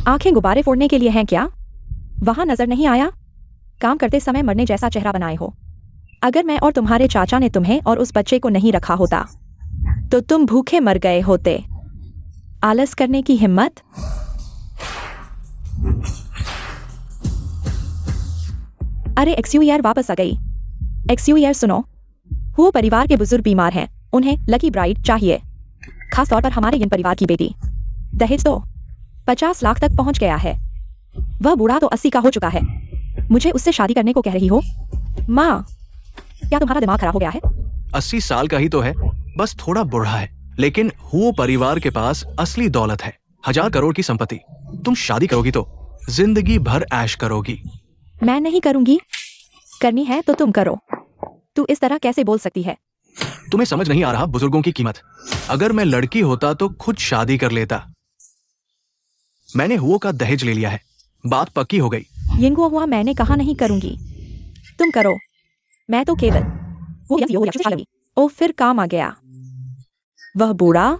आंखें गुब्बारे फोड़ने के लिए हैं क्या? वहां नजर नहीं आया? काम करते समय मरने जैसा चेहरा बनाए हो। अगर मैं और तुम्हारे चाचा ने तुम्हें और उस बच्चे को नहीं रखा होता तो तुम भूखे मर गए होते। आलस करने की हिम्मत। अरे एक्सयूआर वापस आ गई। एक्सयूआर सुनो, वो परिवार के बुजुर्ग बीमार हैं, उन्हें लकी ब्राइड चाहिए, खास तौर पर हमारे इन परिवार की बेटी। दहेज तो 50 लाख तक पहुंच गया है। वह बूढ़ा तो 80 का हो चुका है। मुझे उससे शादी करने को कह रही हो? माँ, क्या तुम्हारा दिमाग खराब हो गया है? 80 साल का ही तो है, बस थोड़ा बूढ़ा है, लेकिन वो परिवार के पास असली दौलत है, 1000 करोड़ की संपत्ति। तुम शादी करोगी तो जिंदगी भर ऐश करोगी। मैं नहीं करूंगी। करनी है तो तुम करो। तू इस तरह कैसे बोल सकती है? तुम्हें समझ नहीं आ रहा बुजुर्गों की कीमत। अगर मैं लड़की होता तो खुद शादी कर लेता। मैंने हुओ का दहेज ले लिया है, बात पक्की हो गई। यिंगो हुआ मैंने कहा नहीं करूंगी, तुम करो। मैं तो केवल वो लगी। ओ फिर काम आ गया। वह बूढ़ा,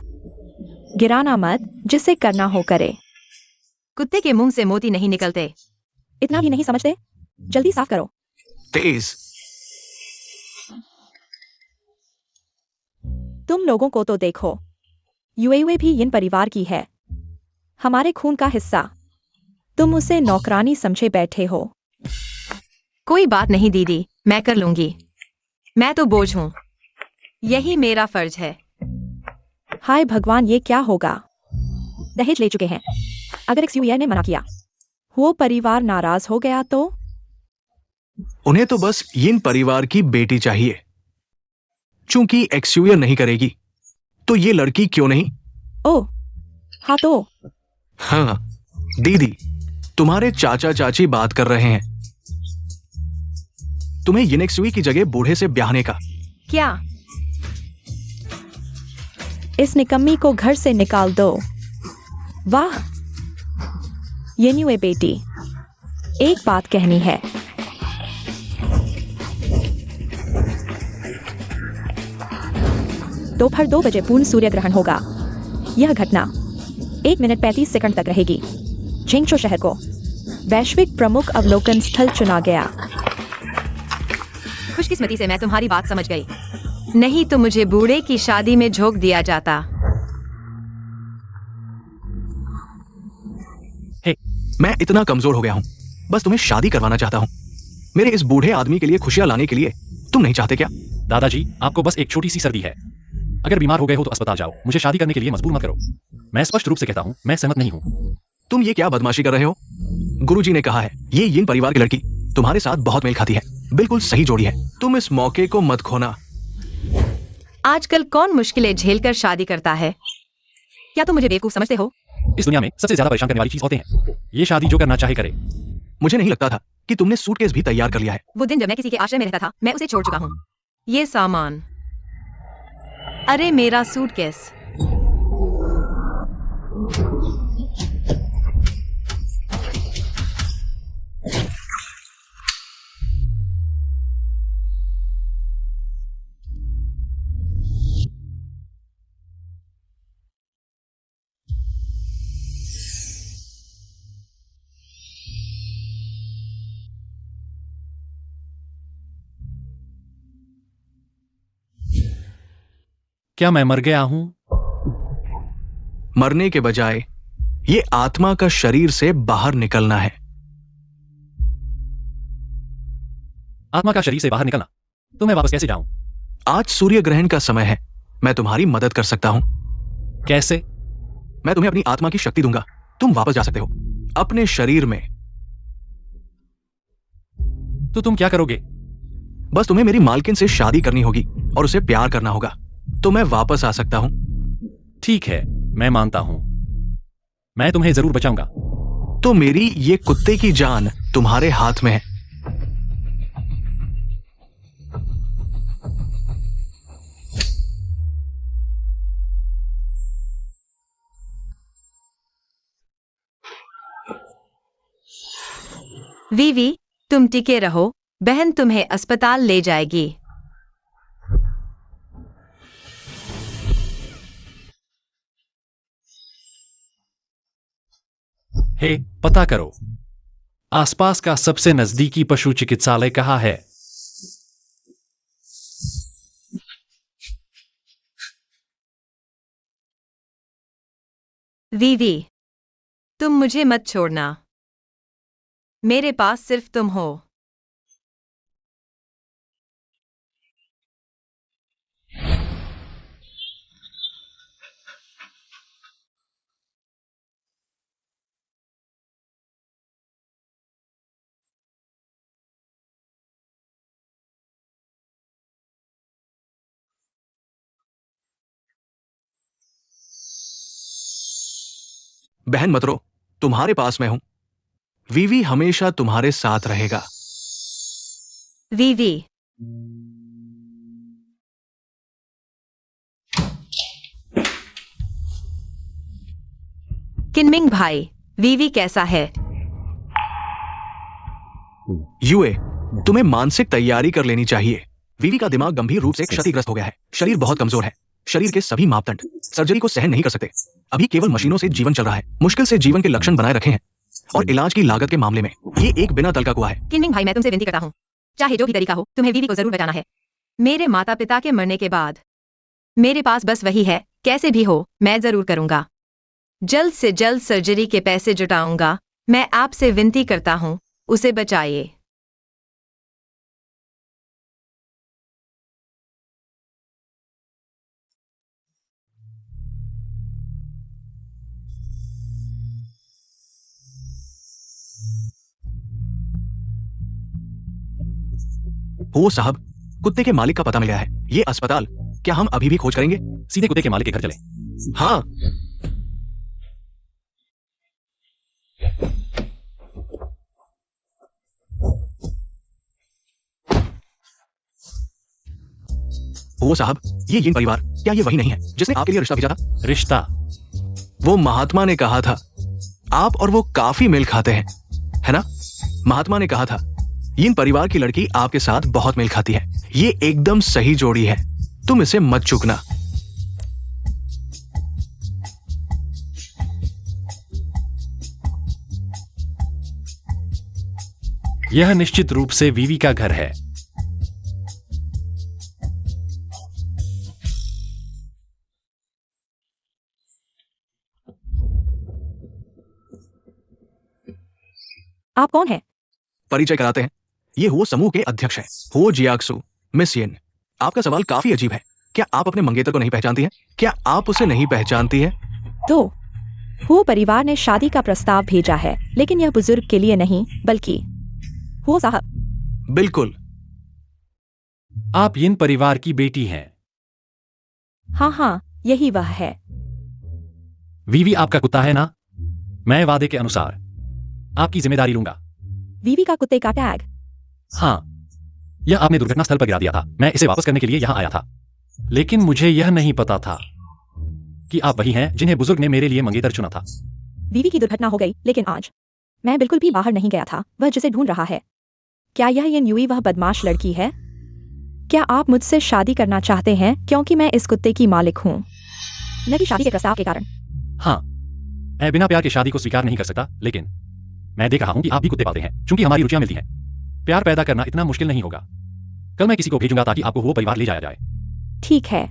गिराना मत, जिसे करना हो करे। कुत्ते के मुंह से मोती नहीं निकलते। इतना भी नहीं समझते? जल्दी साफ करो। तेज। तुम लोगों को तो देखो, यूएई भी इन परिवार की है, हमारे खून का हिस्सा। तुम उसे नौकरानी समझे बैठे हो। कोई बात नहीं दीदी, मैं कर लूंगी। मैं तो बोझ हूँ, यही मेरा फर्ज है। हाय भगवान, ये क्या होगा? दहेज ले चुके हैं। अगर एक्सयूआर ने मना किया, वो परिवार नाराज हो गया तो? उन्हें तो बस इन परिवार की बेटी चाहिए। चूंकि एक्सयूआर नहीं करेगी तो ये लड़की क्यों नहीं? ओह हाँ तो? हाँ दीदी, तुम्हारे चाचा चाची बात कर रहे हैं तुम्हें यिनेक्सुई की जगह बूढ़े से ब्याहने का। क्या? इस निकम्मी को घर से निकाल दो। वाह येन्युए बेटी, एक बात कहनी है। दोपहर 2 बजे पूर्ण सूर्य ग्रहण होगा। यह घटना 1 मिनट 35 सेकंड तक रहेगी। जिंगचो शहर को वैश्विक प्रमुख अवलोकन स्थल चुना गया। खुशकिस्मती से मैं तुम्हारी बात समझ गई, नहीं तो मुझे बूढ़े की शादी में झोंक दिया जाता। हे, मैं इतना कमजोर हो गया हूँ, बस तुम्हें शादी करवाना चाहता हूँ। मेरे इस बूढ़े आदमी के लिए खुशियां लाने के लिए तुम नहीं चाहते क्या? दादाजी, आपको बस एक छोटी सी सर्दी है। अगर बीमार हो गए हो तो अस्पताल जाओ, मुझे शादी करने के लिए मजबूर मत करो। मैं स्पष्ट रूप से कहता हूँ, मैं सहमत नहीं हूँ। तुम ये क्या बदमाशी कर रहे हो? गुरुजी ने कहा है ये यिन परिवार की लड़की तुम्हारे साथ बहुत मेल खाती है, बिल्कुल सही जोड़ी है। तुम इस मौके को मत खोना। आजकल कौन मुश्किलें झेलकर शादी करता है? क्या तुम मुझे बेवकूफ समझते हो? इस दुनिया में सबसे ज्यादा परेशान करने वाली चीज होते हैं। ये शादी जो करना चाहे करे। मुझे नहीं लगता था कि तुमने सूटकेस भी तैयार कर लिया है। वो दिन जब मैं किसी के आश्रय में रहता था, मैं उसे छोड़ चुका हूँ। ये सामान, अरे मेरा सूटकेस। क्या मैं मर गया हूँ? मरने के बजाय ये आत्मा का शरीर से बाहर निकलना है। आत्मा का शरीर से बाहर निकलना? तो मैं वापस कैसे जाऊं? आज सूर्य ग्रहण का समय है, मैं तुम्हारी मदद कर सकता हूं। कैसे? मैं तुम्हें अपनी आत्मा की शक्ति दूंगा, तुम वापस जा सकते हो अपने शरीर में। तो तुम क्या करोगे? बस तुम्हें मेरी मालकिन से शादी करनी होगी और उसे प्यार करना होगा, तो मैं वापस आ सकता हूं। ठीक है, मैं मानता हूं। मैं तुम्हें जरूर बचाऊंगा। तो मेरी ये कुत्ते की जान तुम्हारे हाथ में है। वीवी, तुम टिके रहो, बहन तुम्हें अस्पताल ले जाएगी। हे, पता करो आसपास का सबसे नजदीकी पशु चिकित्सालय कहाँ है। वीवी, तुम मुझे मत छोड़ना। मेरे पास सिर्फ तुम हो। बहन मत रो, तुम्हारे पास मैं हूं। वीवी हमेशा तुम्हारे साथ रहेगा। वीवी, किनमिंग भाई, वीवी कैसा है? यूए, तुम्हें मानसिक तैयारी कर लेनी चाहिए। वीवी का दिमाग गंभीर रूप से क्षतिग्रस्त हो गया है। शरीर बहुत कमजोर है। शरीर के सभी मापदंड सर्जरी को सहन नहीं कर सकते। अभी केवल मशीनों से जीवन चल रहा है। मुश्किल से जीवन के लक्षण बनाए रखे हैं। और इलाज की लागत के मामले में ये एक बिना तल का कुआं है। किनमिंग भाई, मैं तुमसे विनती करता हूँ, चाहे जो भी तरीका हो, तुम्हें वीवी को जरूर बचाना है। मेरे माता पिता के मरने के बाद मेरे पास बस वही है। कैसे भी हो, मैं जरूर करूंगा। जल्द से जल्द सर्जरी के पैसे जुटाऊंगा। मैं आपसे विनती करता हूँ, उसे बचाइए। हो साहब, कुत्ते के मालिक का पता मिल गया है। ये अस्पताल क्या हम अभी भी खोज करेंगे? सीधे कुत्ते के मालिक के घर चले। हाँ। ओ साहब, ये यिन परिवार, क्या ये वही नहीं है जिसने आपके लिए रिश्ता भेजा था? रिश्ता? वो महात्मा ने कहा था, आप और वो काफी मेल खाते हैं, है ना? महात्मा ने कहा था, यिन परिवार की लड़की आपके साथ बहुत मेल खाती है। ये एकदम सही जोड़ी है। तुम इसे मत चूकना। यह निश्चित रूप से वीवी का घर है। आप कौन हैं? परिचय कराते हैं। ये हो समूह के अध्यक्ष हैं, हो जियाक्सु। मिस यिन, आपका सवाल काफी अजीब है। क्या आप अपने मंगेतर को नहीं पहचानती हैं? क्या आप उसे नहीं पहचानती हैं? तो हो परिवार ने शादी का प्रस्ताव भेजा है, लेकिन यह बुजुर्ग के लिए नहीं, बल्कि हो साहब। बिल्कुल। आप यिन परिवार की बेटी हैं। हाँ हाँ, यही वह है। वीवी आपका कुत्ता है ना? मैं वादे के अनुसार आपकी जिम्मेदारी लूंगा। वीवी का कुत्ते का टैग? हाँ, यह आपने दुर्घटना स्थल पर गिरा दिया था। मैं इसे वापस करने के लिए यहां आया था, लेकिन मुझे यह नहीं पता था कि आप वही हैं जिन्हें बुजुर्ग ने मेरे लिए मंगेतर चुना था। वीवी की दुर्घटना हो गई, लेकिन आज मैं बिल्कुल भी बाहर नहीं गया था। वह जिसे ढूंढ रहा है। क्या यह यिन यूई वह बदमाश लड़की है? क्या आप मुझसे शादी करना चाहते हैं क्योंकि मैं इस कुत्ते की मालिक हूँ, न कि शादी के प्रस्ताव के कारण? हाँ, मैं बिना प्यार के शादी को स्वीकार नहीं कर सकता, लेकिन मैं देख रहा हूं कि आप भी कुत्ते पालते हैं। चूंकि हमारी रुचियां मिलती हैं, प्यार पैदा करना इतना मुश्किल नहीं होगा। कल मैं किसी को भेजूंगा ताकि आपको वो परिवार ले जाया जाए। ठीक है।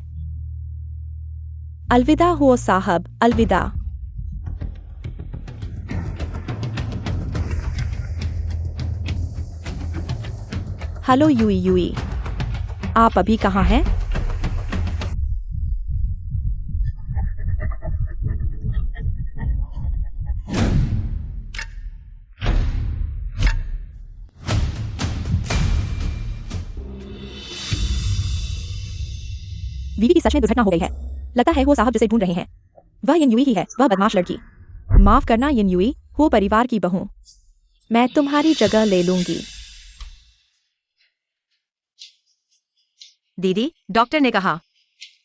अलविदा हो साहब, अलविदा। हेलो यूई यूई, आप अभी कहाँ हैं? वीवी की सच में दुर्घटना हो गई है। लगता है वो साहब जिसे ढूंढ रहे हैं वह यिन यूई ही है, वह बदमाश लड़की। माफ करना यिन यूई, वो परिवार की बहू। मैं तुम्हारी जगह ले लूंगी। दीदी, डॉक्टर ने कहा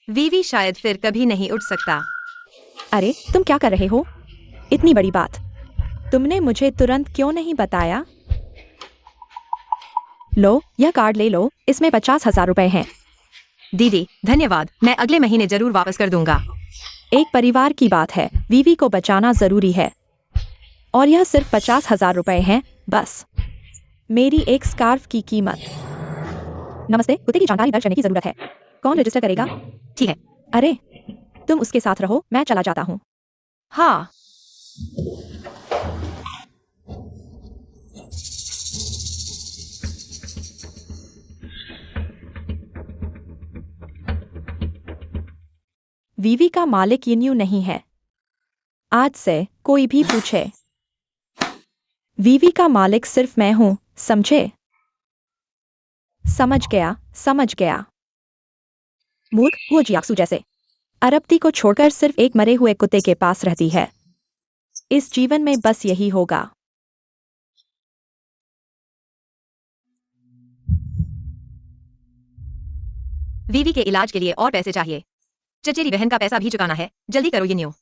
वीवी शायद फिर कभी नहीं उठ सकता। अरे तुम क्या कर रहे हो? इतनी बड़ी बात तुमने मुझे तुरंत क्यों नहीं बताया? लो, यह कार्ड ले लो, इसमें 50,000 रुपए हैं। दीदी धन्यवाद, मैं अगले महीने जरूर वापस कर दूंगा। एक परिवार की बात है, वीवी को बचाना जरूरी है। और यह सिर्फ 50,000 रुपए हैं बस। मेरी एक स्कार्फ की कीमत। नमस्ते, कुत्ते की जानकारी दर्ज करने की जरूरत है। कौन रजिस्टर करेगा? ठीक है। अरे तुम उसके साथ रहो, मैं चला जाता हूँ। हाँ। वीवी का मालिक यिन्यू नहीं है। आज से कोई भी पूछे, वीवी का मालिक सिर्फ मैं हूं, समझे? समझ गया, समझ गया। मूर्ख वो जियाक्सू जैसे अरबती को छोड़कर सिर्फ एक मरे हुए कुत्ते के पास रहती है। इस जीवन में बस यही होगा। वीवी के इलाज के लिए और पैसे चाहिए। चचेरी बहन का पैसा भी चुकाना है। जल्दी करो यिन्यू।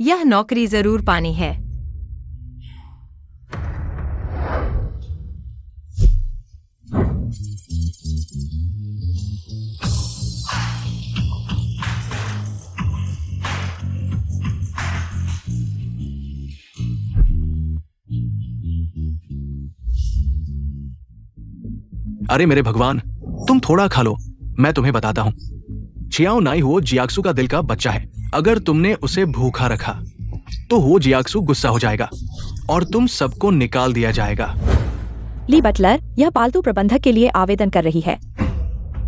यह नौकरी जरूर पानी है। अरे मेरे भगवान, तुम थोड़ा खा लो, मैं तुम्हें बताता हूँ। चियाओ नाई हो जियाक्सू का दिल का बच्चा है। अगर तुमने उसे भूखा रखा तो वो जियाक्सू गुस्सा हो जाएगा और तुम सबको निकाल दिया जाएगा। ली बटलर यह पालतू प्रबंधक के लिए आवेदन कर रही है।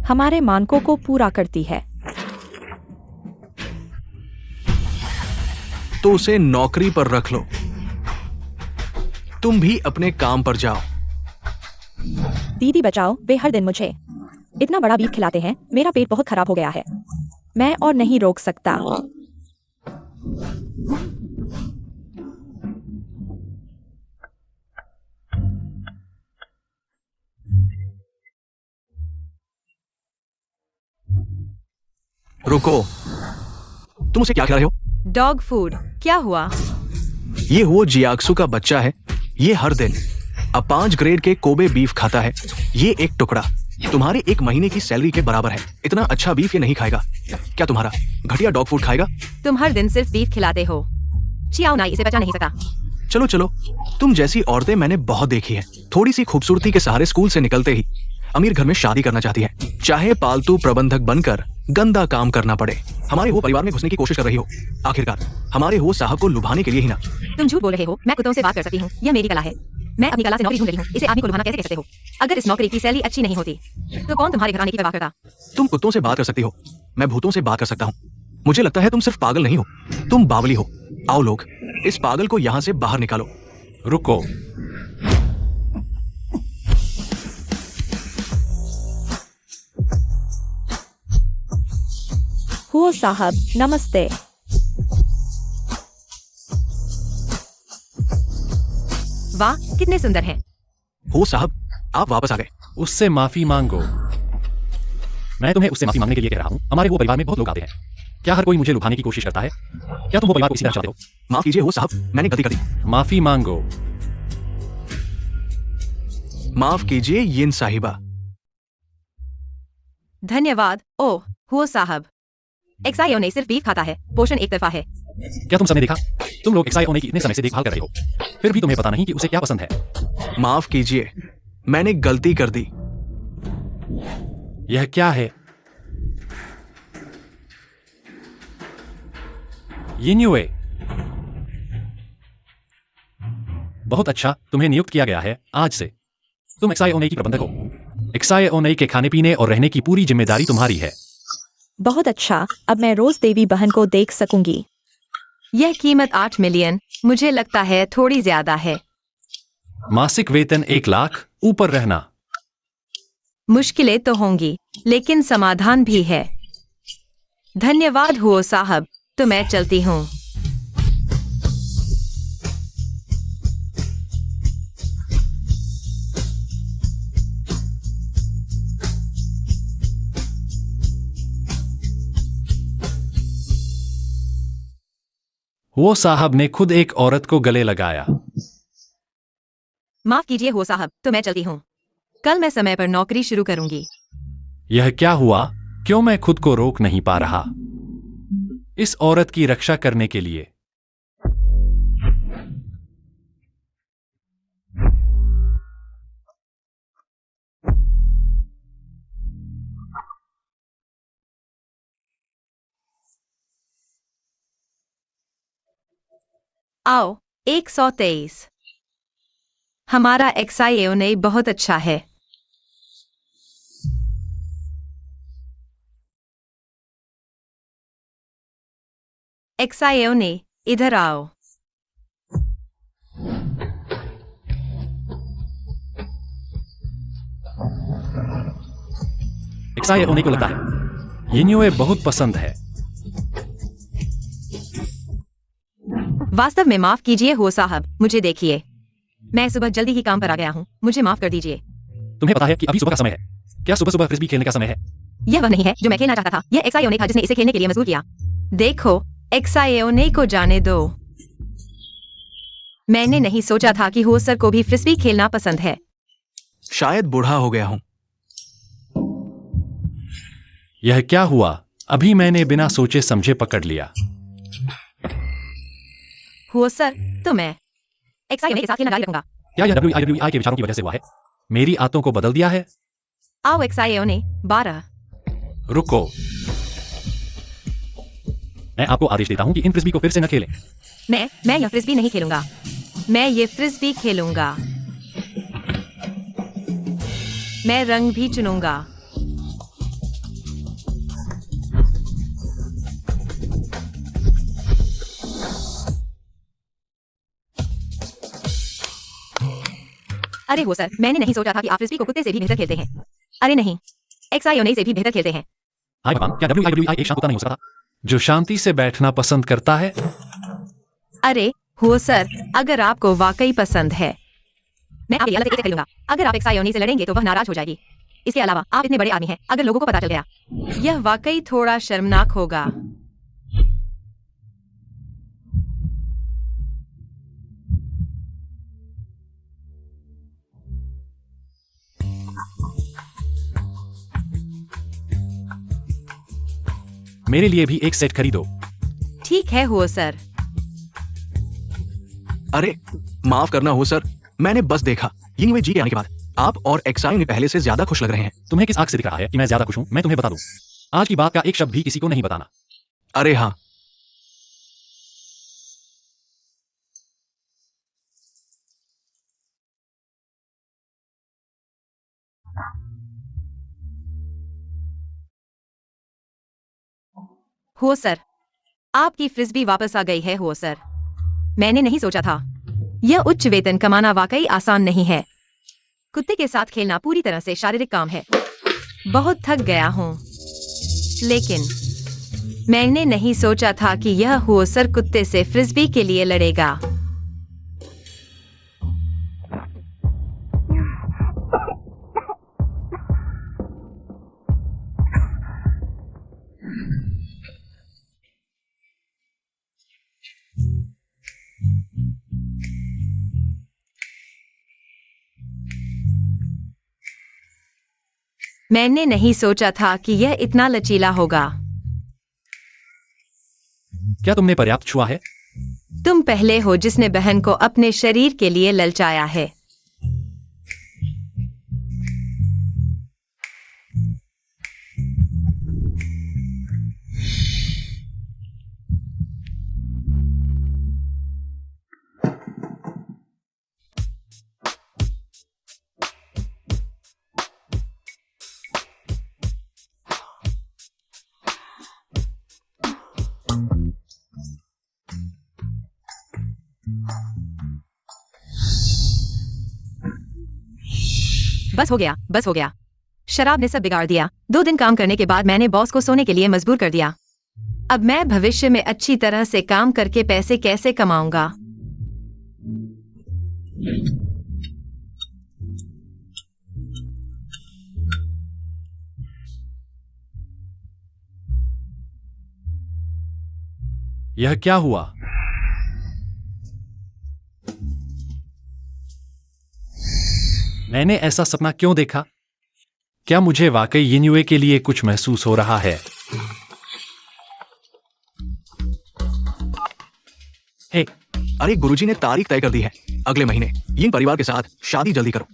हमारे मानकों को पूरा करती है। तो उसे नौकरी पर रख लो। तुम भी अपने काम पर जाओ। दीदी बचाओ, वे हर दिन मुझे इतना बड़ा बीफ खिलाते हैं, मेरा पेट बहुत खराब हो गया है। मैं और नहीं रोक सकता। रुको, तुम उसे क्या खिला रहे हो? Dog food. क्या हुआ? ये वो जियाक्सू का बच्चा है। ये हर दिन अब 5 ग्रेड के कोबे बीफ खाता है। ये एक टुकड़ा तुम्हारे 1 महीने की सैलरी के बराबर है। इतना अच्छा बीफ ये नहीं खाएगा। क्या तुम्हारा घटिया डॉग फूड खाएगा? तुम हर दिन सिर्फ बीफ खिलाते हो। चियाओ नाई इसे बचा नहीं सकता। चलो चलो, तुम जैसी औरतें मैंने बहुत देखी है। थोड़ी सी खूबसूरती के सहारे स्कूल से निकलते ही अमीर घर में शादी करना चाहती है, चाहे पालतू प्रबंधक बनकर गंदा काम करना पड़े। हमारे वो परिवार में घुसने की कोशिश कर रही हो, आखिरकार हमारे हो साहब को लुभाने के लिए ही ना। तुम झूठ बोल रहे हो। मैं कुत्तों से बात कर सकती हूँ। यह मेरी कला है। मैं अपनी कला से नौकरी ढूंढ रही हूँ। इसे आदमी को लुभाना कैसे कह सकते हो? अगर इस नौकरी की सैलरी अच्छी नहीं होती तो कौन तुम्हारे घर आने की परवाह करता? तुम कुत्तों से बात कर सकती हो, मैं भूतों से बात कर सकता हूँ। मुझे लगता है तुम सिर्फ पागल नहीं हो, तुम बावली हो। आओ लोग, इस पागल को यहाँ से बाहर निकालो। रुको, हुओ साहब, नमस्ते। वाह, कितने सुंदर हैं। हो साहब, आप वापस आ गए। उससे माफी मांगो। मैं तुम्हें उससे माफी मांगने के लिए कह रहा हूँ। हमारे वो परिवार में बहुत लोग आते हैं। क्या हर कोई मुझे लुभाने की कोशिश करता है? क्या तुम वो परिवार को इसी तरह चाहते हो? माफ कीजिए हो साहब, मैंने गलती कर दी। माफी मांगो। माफ कीजिए यिन साहिबा। धन्यवाद। ओह हुओ साहब, एक्साइओ ने सिर्फ बीफ खाता है। पोषण एक तरफा है। क्या तुम सबने देखा? तुम लोग एक्साई होने की इतने समय से देखभाल कर रहे हो, फिर भी तुम्हें पता नहीं कि उसे क्या पसंद है। माफ कीजिए, मैंने गलती कर दी। यह क्या है? यिन्युए, बहुत अच्छा, तुम्हें नियुक्त किया गया है। आज से तुम एक्साई ओनई की प्रबंधक हो। एक्साई ओनई के खाने पीने और रहने की पूरी जिम्मेदारी तुम्हारी है। बहुत अच्छा, अब मैं रोज देवी बहन को देख सकूंगी। यह कीमत 8 मिलियन मुझे लगता है थोड़ी ज्यादा है। मासिक वेतन 1 लाख, ऊपर रहना। मुश्किलें तो होंगी, लेकिन समाधान भी है। धन्यवाद हुओ साहब, तो मैं चलती हूँ। वो साहब ने खुद एक औरत को गले लगाया। माफ कीजिए हुओ साहब, तो मैं चलती हूँ। कल मैं समय पर नौकरी शुरू करूंगी। यह क्या हुआ? क्यों मैं खुद को रोक नहीं पा रहा इस औरत की रक्षा करने के लिए? आओ 123। हमारा XIO ने बहुत अच्छा है। XIO ने इधर आओ। XIO ने को लगता है ये बहुत पसंद है। वास्तव में माफ कीजिए हो साहब, मुझे देखिए, मैं सुबह जल्दी ही काम पर आ गया हूँ, मुझे माफ कर दीजिए। तुम्हें पता है कि अभी सुबह का समय है? क्या सुबह सुबह फ्रिस्बी खेलने का समय है? यह वह नहीं है जो मैं खेलना चाहता था। यह XIO ने था जिसने इसे खेलने के लिए मजबूर किया। देखो, XIO ने को जाने दो। मैंने नहीं सोचा था कि होसर को भी फ्रिस्बी खेलना पसंद है। शायद बूढ़ा हो गया हूं। यह क्या हुआ? अभी मैंने बिना सोचे समझे पकड़ लिया। होसर, तो मैं XIO ने के साथ खेलना जारी रखूंगा। क्या यह WIWI के विचारों की वजह से हुआ है? मेरी आदतों को बदल दिया है? आओ XIO ने 12। रुको, मैं आपको आदेश देता हूं कि इन फ्रिस्बी को फिर से न खेलें। मैं यह फ्रिस्बी नहीं खेलूंगा। मैं ये फ्रिस्बी खेलूंगा। मैं रंग भी चुनूंगा। अरे वो सर, मैंने नहीं सोचा था कि आप फ्रिस्बी को कुत्ते से भी बेहतर खेलते हैं। अरे नहीं, XIO ने से भी बेहतर खेलते हैं। हाय भगवान, क्या WIWI एक शांत कुत्ता नहीं हो सकता जो शांति से बैठना पसंद करता है? अरे हो सर, अगर आपको वाकई पसंद है, मैं आपके लिए अलग से खरीदूंगा। अगर आप XIO से लड़ेंगे तो वह नाराज हो जाएगी। इसके अलावा आप इतने बड़े आदमी हैं, अगर लोगों को पता चल गया, यह वाकई थोड़ा शर्मनाक होगा। मेरे लिए भी एक सेट खरीदो। ठीक है हो सर। अरे माफ करना हो सर, मैंने बस देखा यिंगवे जी के आने के बाद आप और XIO ने पहले से ज्यादा खुश लग रहे हैं। तुम्हें किस आंख से दिख रहा है कि मैं ज्यादा खुश हूं? मैं तुम्हें बता दूं, आज की बात का एक शब्द भी किसी को नहीं बताना। अरे हाँ, हो सर, आपकी फ्रिस्बी वापस आ गई है हो सर। मैंने नहीं सोचा था। यह उच्च वेतन कमाना वाकई आसान नहीं है। कुत्ते के साथ खेलना पूरी तरह से शारीरिक काम है। बहुत थक गया हूँ। लेकिन मैंने नहीं सोचा था कि यह होसर कुत्ते से फ्रिस्बी के लिए लड़ेगा। मैंने नहीं सोचा था कि यह इतना लचीला होगा। क्या तुमने पर्याप्त छुआ है? तुम पहले हो जिसने बहन को अपने शरीर के लिए ललचाया है। बस हो गया, बस हो गया। शराब ने सब बिगाड़ दिया। 2 दिन काम करने के बाद मैंने बॉस को सोने के लिए मजबूर कर दिया। अब मैं भविष्य में अच्छी तरह से काम करके पैसे कैसे कमाऊंगा? यह क्या हुआ? मैंने ऐसा सपना क्यों देखा? क्या मुझे वाकई यिन्युए के लिए कुछ महसूस हो रहा है? हे, अरे गुरुजी ने तारीख तय कर दी है, अगले महीने। यिंग परिवार के साथ शादी जल्दी करो।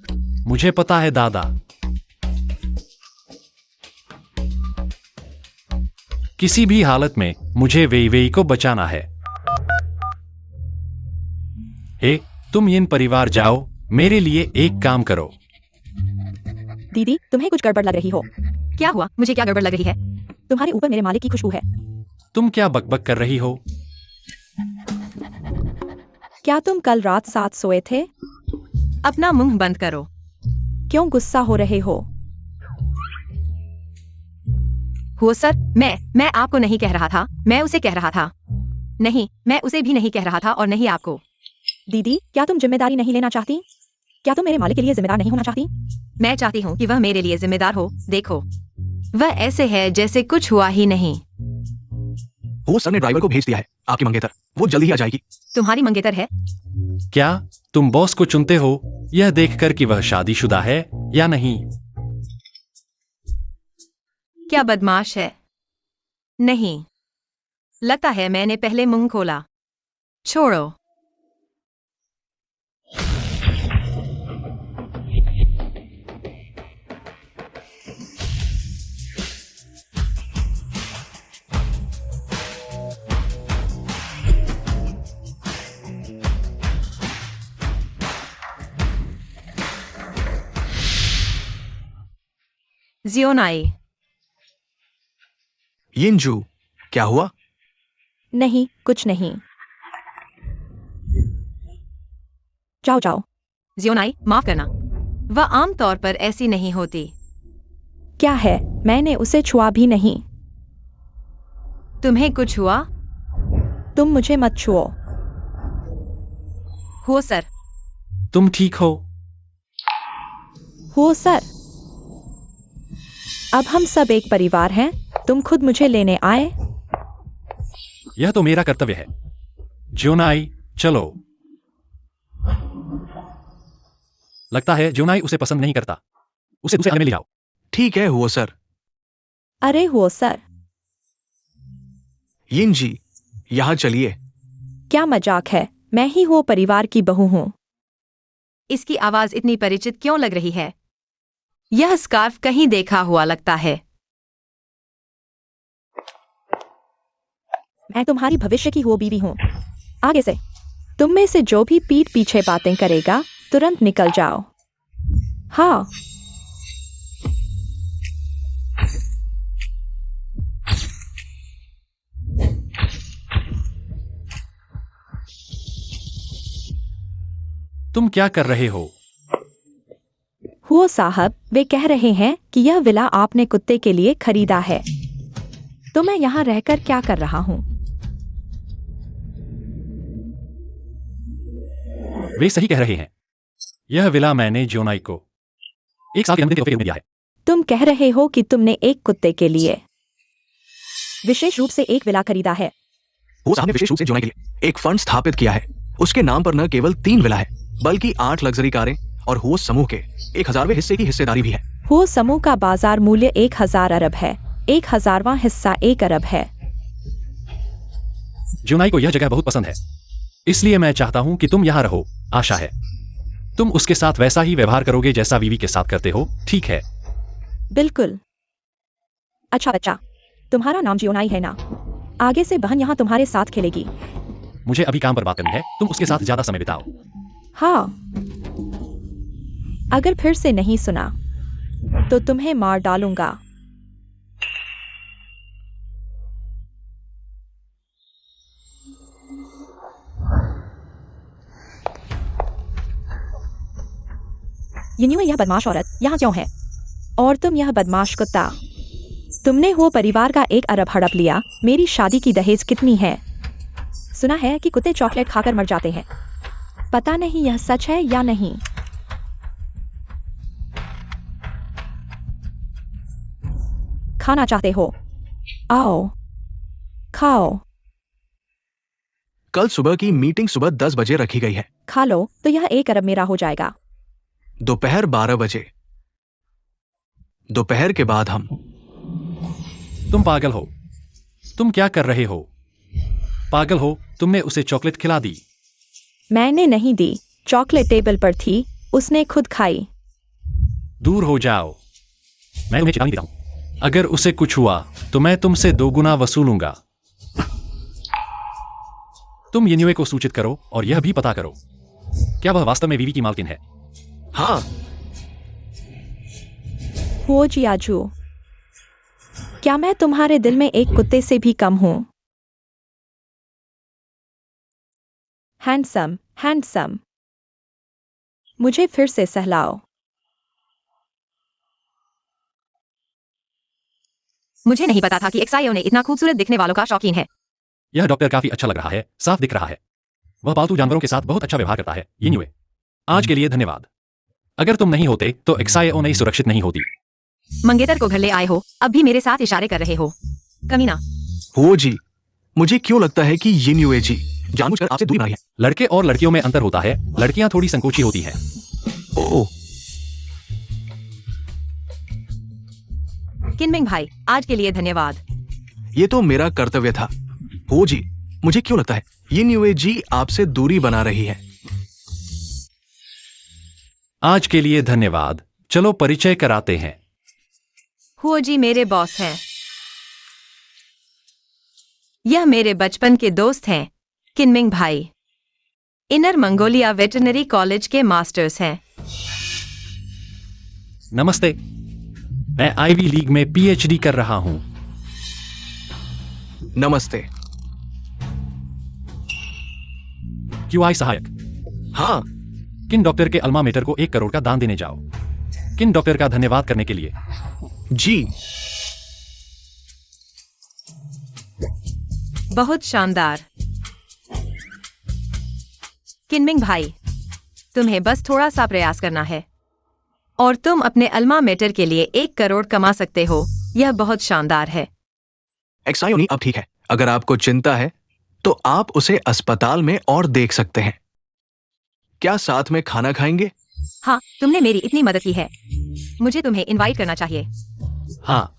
मुझे पता है दादा। किसी भी हालत में मुझे वेई वेई को बचाना है। हे, तुम इन परिवार जाओ, मेरे लिए एक काम करो। दीदी, तुम्हें कुछ गड़बड़ लग रही हो। क्या हुआ? मुझे क्या गड़बड़ लग रही है? तुम्हारे ऊपर मेरे मालिक की खुशबू है। तुम क्या बकबक कर रही हो? क्या तुम कल रात साथ सोए थे? अपना मुंह बंद करो। क्यों गुस्सा हो रहे हो? हो सर, मैं आपको नहीं कह रहा था, मैं उसे कह रहा था। नहीं, मैं उसे भी नहीं कह रहा था और नहीं आपको। दीदी, क्या तुम जिम्मेदारी नहीं लेना चाहती? क्या तुम मेरे मालिक के लिए जिम्मेदार नहीं होना चाहती? मैं चाहती हूँ कि वह मेरे लिए जिम्मेदार हो। देखो, वह ऐसे है जैसे कुछ हुआ ही नहीं। वो सर ने ड्राइवर को भेज दिया है, आपकी मंगेतर। वो जल्दी ही आ जाएगी। तुम्हारी मंगेतर है? क्या तुम बॉस को चुनते हो यह देखकर कि वह शादीशुदा है या नहीं? क्या बदमाश है? नहीं, लगता है मैंने पहले मुंह खोला। छोड़ो। जियोनाई, यिनजू, क्या हुआ? नहीं, कुछ नहीं। जाओ जाओ। जियोनाई, माफ करना। वह आमतौर पर ऐसी नहीं होती। क्या है? मैंने उसे छुआ भी नहीं। तुम्हें कुछ हुआ? तुम मुझे मत छुओ। हो सर। तुम ठीक हो? हो सर। अब हम सब एक परिवार हैं। तुम खुद मुझे लेने आए। यह तो मेरा कर्तव्य है। ज्योनाई, चलो। लगता है ज्योनाई उसे पसंद नहीं करता। उसे दूसरे आने में ले जाओ। ठीक है हुआ सर। अरे हो सर। यिनजी, यहाँ चलिए। क्या मजाक है? मैं ही वो परिवार की बहू हूँ। इसकी आवाज इतनी परिचित क्यों लग रही है? यह स्कार्फ कहीं देखा हुआ लगता है। मैं तुम्हारी भविष्य की वो बीवी हूँ। आगे से तुम में से जो भी पीठ पीछे बातें करेगा, तुरंत निकल जाओ। हाँ। तुम क्या कर रहे हो? हुआ साहब, वे कह रहे हैं कि यह विला आपने कुत्ते के लिए खरीदा है। तो मैं यहाँ रहकर क्या कर रहा हूँ? वे सही कह रहे हैं। यह विला मैंने ज्योनाई को 1 साल के जन्मदिन के तोहफे में दिया है। तुम कह रहे हो कि तुमने एक कुत्ते के लिए विशेष रूप से एक विला खरीदा है। वो साहब ने विशेष रूप से ज्योनाई के लिए एक फंड स्थापित किया है। उसके नाम पर न केवल 3 विला है, बल्कि 8 लग्जरी कारें और हो समूह के 1000वें हिस्से की हिस्सेदारी भी है। हो समूह का बाजार मूल्य 1000 अरब है। 1000वां हिस्सा 1 अरब है। ज्योनाई को यह जगह बहुत पसंद है, इसलिए मैं चाहता हूं कि तुम यहां रहो। आशा है तुम उसके साथ वैसा ही व्यवहार करोगे जैसा वीवी के साथ करते हो, ठीक है? बिल्कुल। अच्छा बच्चा, तुम्हारा नाम जियोनाई है ना? आगे से बहन यहाँ तुम्हारे साथ खेलेगी। मुझे अभी काम पर बात करनी है, तुम उसके साथ ज्यादा समय बिताओ। हाँ। अगर फिर से नहीं सुना तो तुम्हें मार डालूंगा। यह बदमाश औरत यहाँ क्यों है? और तुम यह बदमाश कुत्ता, तुमने वो परिवार का 1 अरब हड़प लिया। मेरी शादी की दहेज कितनी है? सुना है कि कुत्ते चॉकलेट खाकर मर जाते हैं। पता नहीं यह सच है या नहीं। खाना चाहते हो? आओ, खाओ। कल सुबह की मीटिंग सुबह 10 बजे रखी गई है। खा लो तो यह 1 अरब मेरा हो जाएगा। दोपहर 12 बजे। दोपहर के बाद हम। तुम पागल हो। तुम क्या कर रहे हो? पागल हो, तुमने उसे चॉकलेट खिला दी। मैंने नहीं दी। चॉकलेट टेबल पर थी, उसने खुद खाई। दूर हो जाओ। मैं तुम्हें चेतावनी देता हूं, अगर उसे कुछ हुआ तो मैं तुमसे 2 गुना वसूलूंगा। तुम यिन्युए को सूचित करो और यह भी पता करो क्या वह वास्तव में वीवी की मालकिन है। हाँ, हुओ जी आजू, क्या मैं तुम्हारे दिल में एक कुत्ते से भी कम हूं? हैंडसम, हैंडसम, मुझे फिर से सहलाओ। मुझे नहीं पता था कि एक्सायो ने इतना खूबसूरत दिखने वालों का शौकीन है। यह डॉक्टर काफी अच्छा लग रहा है, साफ दिख रहा है। वह पालतू जानवरों के साथ बहुत अच्छा व्यवहार करता है। यिन्युए, आज के लिए धन्यवाद। अगर तुम नहीं होते तो एक्सायो नहीं सुरक्षित नहीं होती। मंगेतर को घर ले आए हो, अब भी मेरे साथ इशारे कर रहे हो, कमीना। हुओ जी, मुझे क्यों लगता है कि यिन्युए जी जानबूझकर आपसे दूरी बनाई है? लड़के और लड़कियों में अंतर होता है, लड़कियां थोड़ी संकोची होती हैं। ओह, किनमिंग भाई, आज के लिए धन्यवाद। ये तो मेरा कर्तव्य था। हुओ जी, मुझे क्यों लगता है यिन्युए जी आपसे दूरी बना रही है? आज के लिए धन्यवाद। चलो परिचय कराते हैं। हुओ जी मेरे बॉस हैं। यह मेरे बचपन के दोस्त हैं, किनमिंग भाई। इनर मंगोलिया वेटरनरी कॉलेज के मास्टर्स हैं। नमस्ते, मैं आईवी लीग में पीएचडी कर रहा हूं। नमस्ते। क्यूआई सहायक, हाँ, किन डॉक्टर के अल्मा मेटर को 1 करोड़ का दान देने जाओ। किन डॉक्टर का धन्यवाद करने के लिए। जी, बहुत शानदार। किनमिंग भाई, तुम्हें बस थोड़ा सा प्रयास करना है और तुम अपने अल्मा मेटर के लिए 1 करोड़ कमा सकते हो। यह बहुत शानदार है। एक्सायोनी अब ठीक है। अगर आपको चिंता है तो आप उसे अस्पताल में और देख सकते हैं। क्या साथ में खाना खाएंगे? हाँ, तुमने मेरी इतनी मदद की है, मुझे तुम्हें इनवाइट करना चाहिए। हाँ,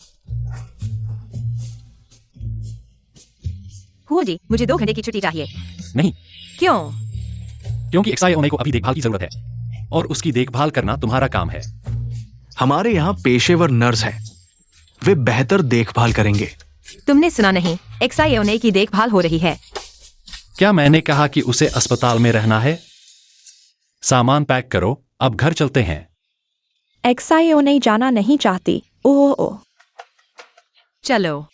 हुओ जी, मुझे 2 घंटे की छुट्टी चाहिए। नहीं, क्यों? क्योंकि एक्सायोने को अभी देखभाल की जरूरत है और उसकी देखभाल करना तुम्हारा काम है। हमारे यहाँ पेशेवर नर्स हैं। वे बेहतर देखभाल करेंगे। तुमने सुना नहीं, एक्सायोने की देखभाल हो रही है। क्या मैंने कहा कि उसे अस्पताल में रहना है? सामान पैक करो, अब घर चलते हैं। एक्सायो नहीं जाना नहीं चाहती। ओह ओह, चलो,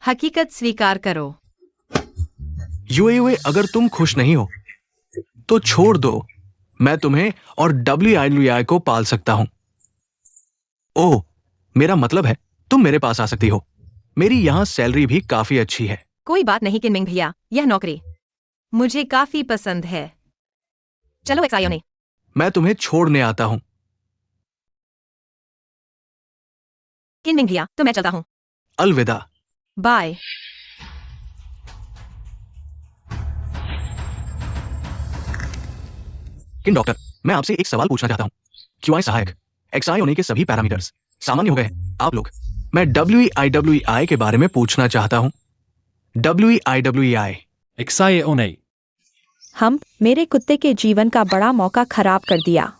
हकीकत स्वीकार करो। यूए, अगर तुम खुश नहीं हो तो छोड़ दो। मैं तुम्हें और WIWI को पाल सकता हूं। ओह, मेरा मतलब है तुम मेरे पास आ सकती हो। मेरी यहां सैलरी भी काफी अच्छी है। कोई बात नहीं किनमिंग भैया, यह नौकरी मुझे काफी पसंद है। चलो एक्सायोने। मैं तुम्हें छोड़ने आता हूं। किनमिंग भैया, तो मैं चलता हूँ। अलविदा। बाय। किन डॉक्टर, मैं आपसे एक सवाल पूछना चाहता हूं। क्यूआई सहायक, एक्सायोने के सभी पैरामीटर्स सामान्य हो गए हैं। आप लोग, मैं WIWI के बारे में पूछना चाहता हूं। WIWI। एक्सायोने, हम मेरे कुत्ते के जीवन का बड़ा मौका खराब कर दिया।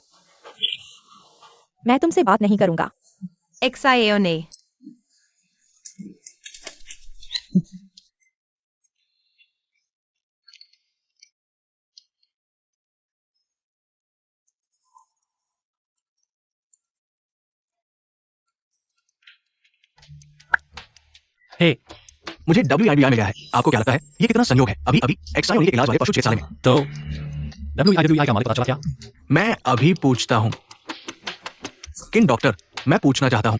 मैं तुमसे बात नहीं करूंगा। एक्सायोने। हे, मुझे WIWI मिल गया है। आपको क्या लगता है ये कितना संयोग है? अभी अभी एक्सायोने के इलाज वाले पशु चिकित्सालय में। तो WIWI का मालिक पता चला क्या? मैं अभी पूछता हूं। किन डॉक्टर, मैं पूछना चाहता हूं।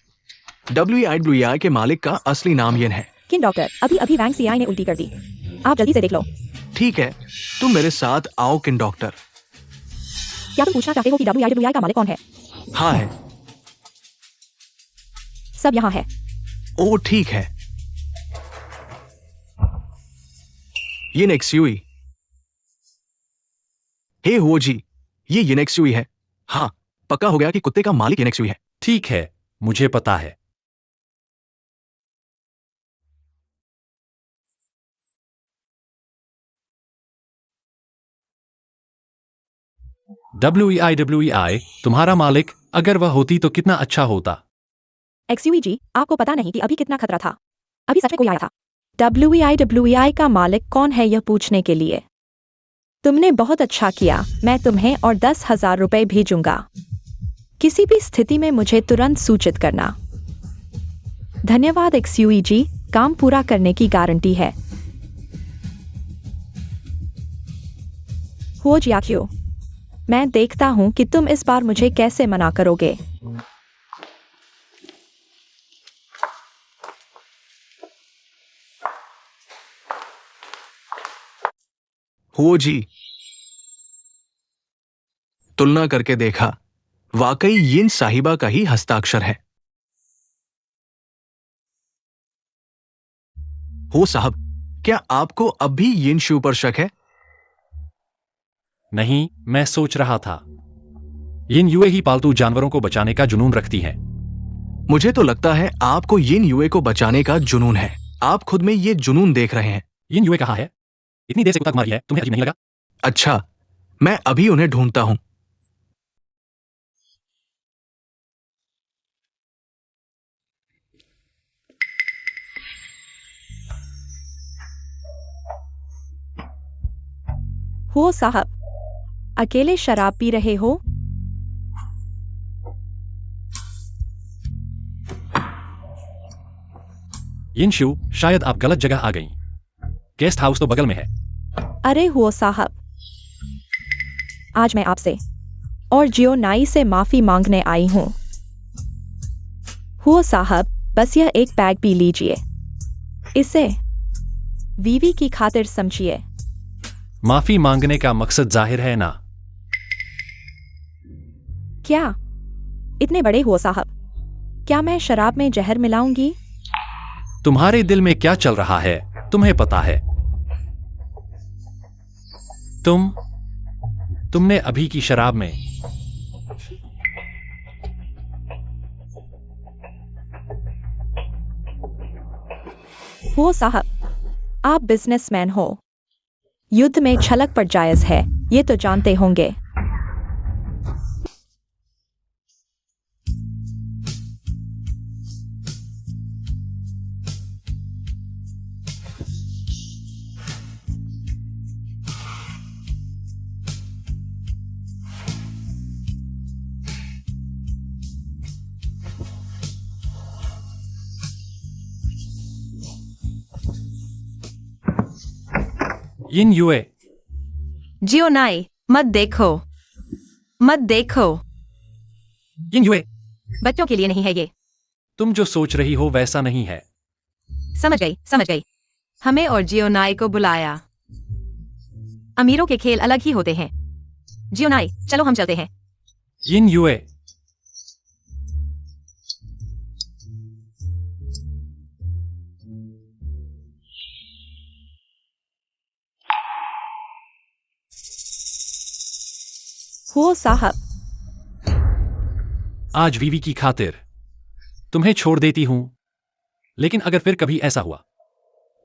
WIWI के मालिक का असली नाम ये है। किन डॉक्टर, अभी अभी वैंग सीआई ने उल्टी कर दी। आप जल्दी से देख लो। ठीक है, तुम मेरे साथ आओ किन डॉक्टर। क्या तुम पूछना चाहते हो कि WIWI का मालिक कौन है? हाँ है। सब यहाँ है। ओ ठीक है। ये नेक्स्यूई। हे हुओ जी, ये येनेक्स्यूई है। हाँ, पक्का हो गया कि कुत्ते का मालिक येनेक्स्यूई है। ठीक है, मुझे पता है। WEI तुम्हारा मालिक, अगर वह होती तो कितना अच्छा होता। एक्सयूई जी, आपको पता नहीं कि अभी कितना खतरा था। अभी सच में कोई आया था। WEI का मालिक कौन है यह पूछने के लिए। तुमने बहुत अच्छा किया, मैं तुम्हें और 10,000 रुपए भेजूंगा। किसी भी स्थिति में मुझे तुरंत सूचित करना। धन्यवाद XUE जी, काम पूरा करने की गारंटी है। हो या क्यों? मैं देखता हूं कि तुम इस बार मुझे कैसे मना करोगे। हो जी। तुलना करके देखा, वाकई यिन साहिबा का ही हस्ताक्षर है। हो साहब, क्या आपको अब भी यिन शू पर शक है? नहीं, मैं सोच रहा था। यिन युए ही पालतू जानवरों को बचाने का जुनून रखती हैं। मुझे तो लगता है आपको यिन युए को बचाने का जुनून है। आप खुद में ये जुनून देख रहे हैं। यिन युए कहाँ है? इतनी देर से कुत्ता कुमारी है, तुम्हें अजीब नहीं लगा? अच्छा, मैं अभी उन्हें ढूंढता हूं। हो साहब, अकेले शराब पी रहे हो? यिन शू, शायद आप गलत जगह आ गईं। गेस्ट हाउस तो बगल में है। अरे हो साहब, आज मैं आपसे और जियो नाई से माफी मांगने आई हूं। हो साहब, बस यह एक पैग पी लीजिए। इसे वीवी की खातिर समझिए। माफी मांगने का मकसद जाहिर है ना? क्या इतने बड़े हो साहब? क्या मैं शराब में जहर मिलाऊंगी? तुम्हारे दिल में क्या चल रहा है तुम्हें पता है? तुमने अभी की शराब में हो साहब, आप बिजनेसमैन हो। युद्ध में छलक पर जायज है, ये तो जानते होंगे। यिन युए, जियो नाई, मत देखो, मत देखो। यिन युए, बच्चों के लिए नहीं है ये। तुम जो सोच रही हो वैसा नहीं है। समझ गई, समझ गई। हमें और जियो नाई को बुलाया। अमीरों के खेल अलग ही होते हैं। जियो नाई, चलो हम चलते हैं। यिन युए, हो साहब, आज वीवी की खातिर तुम्हें छोड़ देती हूं, लेकिन अगर फिर कभी ऐसा हुआ,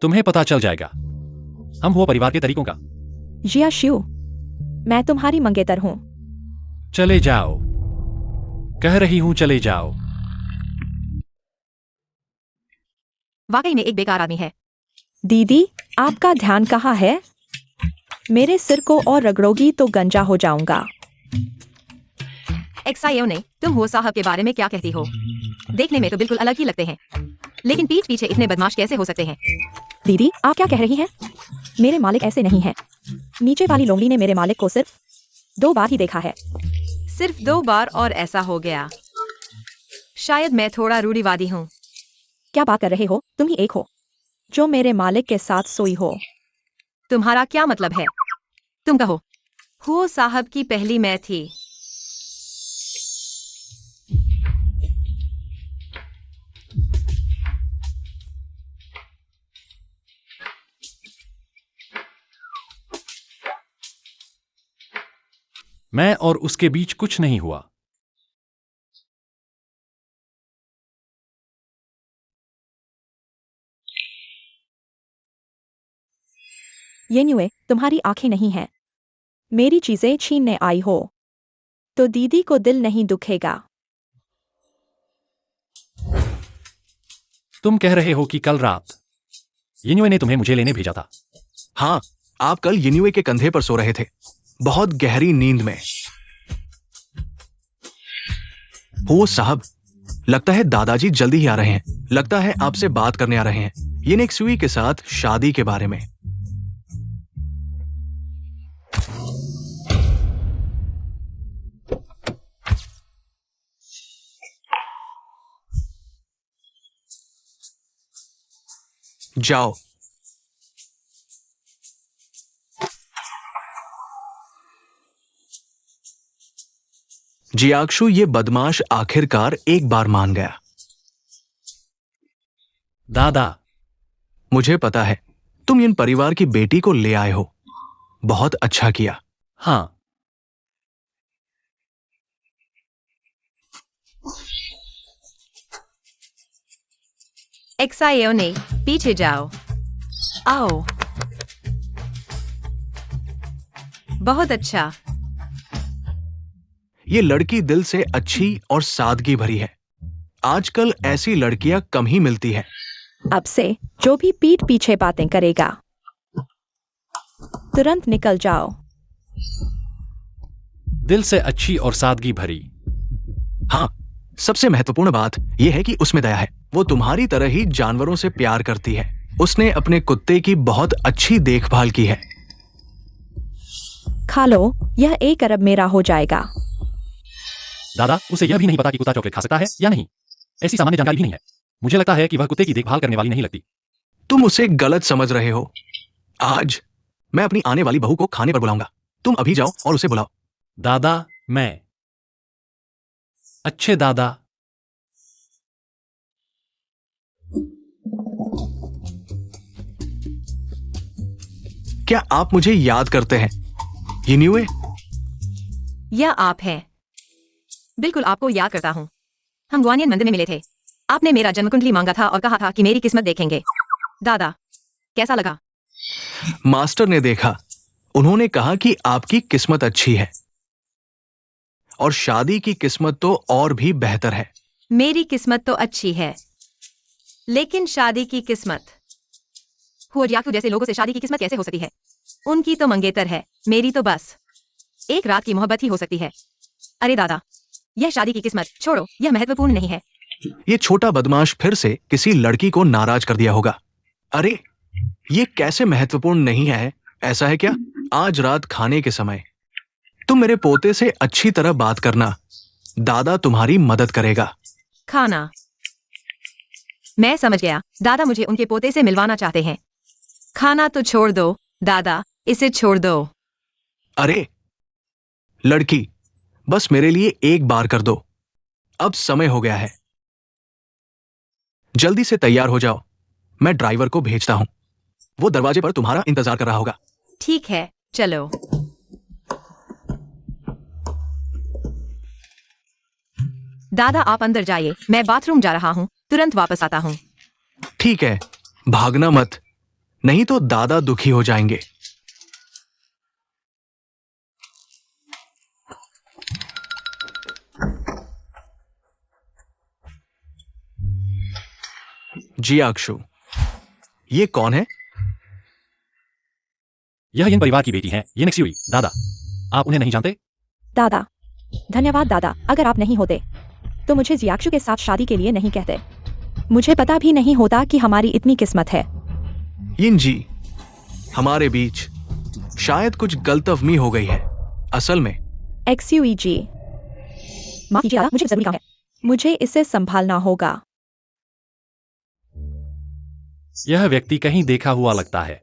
तुम्हें पता चल जाएगा। हम हो परिवार के तरीकों का। जिया शिव, मैं तुम्हारी मंगेतर हूं। चले जाओ, कह रही हूं चले जाओ। वाकई में एक बेकार आदमी है। दीदी, आपका ध्यान कहाँ है? मेरे सिर को और रगड़ोगी तो गंजा हो जाऊंगा। XIO ने, तुम हो साहब के बारे में क्या कहती हो? देखने में तो बिल्कुल अलग ही लगते हैं, लेकिन पीठ पीछे इतने बदमाश कैसे हो सकते हैं? दीदी, आप क्या कह रही हैं? मेरे मालिक ऐसे नहीं हैं। नीचे वाली लोमड़ी ने मेरे मालिक को सिर्फ 2 बार ही देखा है। सिर्फ 2 बार और ऐसा हो गया। शायद मैं थोड़ा रूढ़िवादी हूँ। क्या बात कर रहे हो? तुम ही एक हो जो मेरे मालिक के साथ सोई हो। तुम्हारा क्या मतलब है? तुम कहो। हो साहब की पहली मैं थी। मैं और उसके बीच कुछ नहीं हुआ। ये न्यूए, तुम्हारी आंखें नहीं हैं। मेरी चीजें छीनने आई हो तो दीदी को दिल नहीं दुखेगा। तुम कह रहे हो कि कल रात यिन्युए ने तुम्हें मुझे लेने भेजा था। हाँ, आप कल यिन्युए के कंधे पर सो रहे थे, बहुत गहरी नींद में। वो साहब, लगता है दादाजी जल्दी ही आ रहे हैं। लगता है आपसे बात करने आ रहे हैं, येनेक्सुई के साथ शादी के बारे में। जाओ। जियाक्षु ये बदमाश आखिरकार एक बार मान गया। दादा, मुझे पता है, तुम इन परिवार की बेटी को ले आए हो। बहुत अच्छा किया। हाँ, एक्सायो ने पीछे जाओ। आओ। बहुत अच्छा। ये लड़की दिल से अच्छी और सादगी भरी है। आजकल ऐसी लड़कियां कम ही मिलती हैं। अब से जो भी पीठ पीछे बातें करेगा, तुरंत निकल जाओ। दिल से अच्छी और सादगी भरी। हाँ, सबसे महत्वपूर्ण बात यह है कि उसमें दया है। वो तुम्हारी तरह ही जानवरों से प्यार करती है। उसने अपने कुत्ते की बहुत अच्छी देखभाल की है। खा लो, यह 1 अरब मेरा हो जाएगा। दादा, उसे यह भी नहीं पता कि कुत्ता चॉकलेट खा सकता है या नहीं। ऐसी सामान्य जानकारी भी नहीं है। मुझे लगता है कि वह कुत्ते की देखभाल करने वाली नहीं लगती। तुम उसे गलत समझ रहे हो। आज मैं अपनी आने वाली बहू को खाने पर बुलाऊंगा। तुम अभी जाओ और उसे बुलाओ। दादा, मैं। अच्छे दादा। क्या आप मुझे याद करते हैं, यिन्युए? यह आप हैं। बिल्कुल आपको याद करता हूँ। हम ग्वानियन मंदिर में मिले थे। आपने मेरा जन्मकुंडली मांगा था और कहा था कि मेरी किस्मत देखेंगे। दादा, कैसा लगा? मास्टर ने देखा। उन्होंने कहा कि आपकी किस्मत अच्छी है और शादी की किस्मत तो और भी बेहतर है। मेरी किस्मत तो अच्छी है, लेकिन शादी की किस्मत। हुआजियाकू जैसे लोगों से शादी की किस्मत कैसे हो सकती है? उनकी तो मंगेतर है, मेरी तो बस एक रात की मोहब्बत ही हो सकती है। अरे दादा, यह शादी की किस्मत छोड़ो, यह महत्वपूर्ण नहीं है। ये छोटा बदमाश फिर से किसी लड़की को नाराज कर दिया होगा। अरे, ये कैसे महत्वपूर्ण नहीं है? ऐसा है क्या? आज रात खाने के समय तुम मेरे पोते से अच्छी तरह बात करना। दादा तुम्हारी मदद करेगा। खाना। मैं समझ गया। दादा मुझे उनके पोते से मिलवाना चाहते हैं। खाना तो छोड़ दो दादा, इसे छोड़ दो। अरे लड़की, बस मेरे लिए एक बार कर दो। अब समय हो गया है। जल्दी से तैयार हो जाओ। मैं ड्राइवर को भेजता हूं। वो दरवाजे पर तुम्हारा इंतजार कर रहा होगा। ठीक है, चलो। दादा आप अंदर जाइए, मैं बाथरूम जा रहा हूँ, तुरंत वापस आता हूँ। ठीक है, भागना मत, नहीं तो दादा दुखी हो जाएंगे। जी अक्षु, ये कौन है? यह इन परिवार की बेटी है, येनेक्सुई। दादा, आप उन्हें नहीं जानते? दादा, धन्यवाद दादा। अगर आप नहीं होते तो मुझे जियाक्षु के साथ शादी के लिए नहीं कहते। मुझे पता भी नहीं होता कि हमारी इतनी किस्मत है। यिन जी, हमारे बीच शायद कुछ गलतफहमी हो गई है। असल में एक्सयूई जी, माफ कीजिए दादा, मुझे जरूरी काम है। मुझे इसे संभालना होगा। यह व्यक्ति कहीं देखा हुआ लगता है।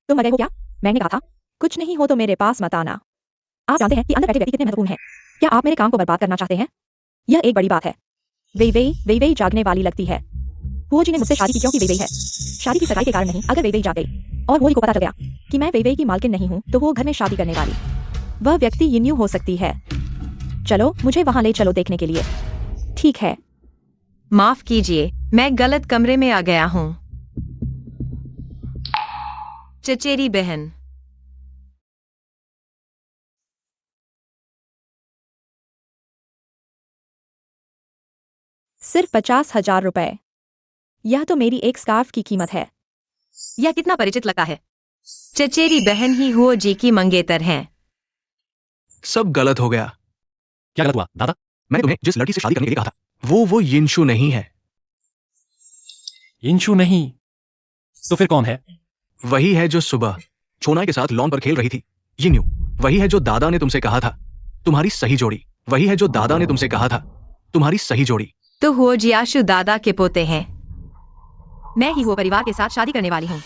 तुम मर गए हो क्या? मैंने कहा था, कुछ नहीं हो तो मेरे पास मत आना। आप जानते हैं कि अंदर बैठे व्यक्ति कितने महत्वपूर्ण हैं। क्या आप मेरे काम को बर्बाद करना चाहते हैं? यह एक बड़ी बात है। वेई जागने वाली लगती है। हुओ जी ने मुझसे शादी की क्योंकि वेई है। शादी की सगाई के कारण नहीं। अगर वेई जाग गई और हुओ को पता चल गया कि मैं वेई की मालकिन नहीं हूँ, तो वो घर में शादी करने वाली वह व्यक्ति यिन्यू हो सकती है। चलो मुझे वहां ले चलो देखने के लिए। ठीक है। माफ कीजिए, मैं गलत कमरे में आ गया हूँ। चचेरी बहन। सिर्फ 50,000 रुपए। यह तो मेरी एक स्कार्फ की कीमत है। यह कितना परिचित लगता है। चचेरी बहन ही हुओ जी की मंगेतर हैं। सब गलत हो गया। क्या गलत हुआ दादा? मैंने तुम्हें जिस लड़की से शादी करने के लिए कहा था वो यिनशु नहीं है। इंशु नहीं तो फिर कौन है? वही है जो सुबह छोनाई के साथ लॉन पर खेल रही थी। यिन्यू। वही है जो दादा ने तुमसे कहा था तुम्हारी सही जोड़ी। वही है जो दादा ने तुमसे कहा था तुम्हारी सही जोड़ी। तो हुओ जियाशु दादा के पोते हैं। मैं ही हुओ परिवार के साथ शादी करने वाली हूँ।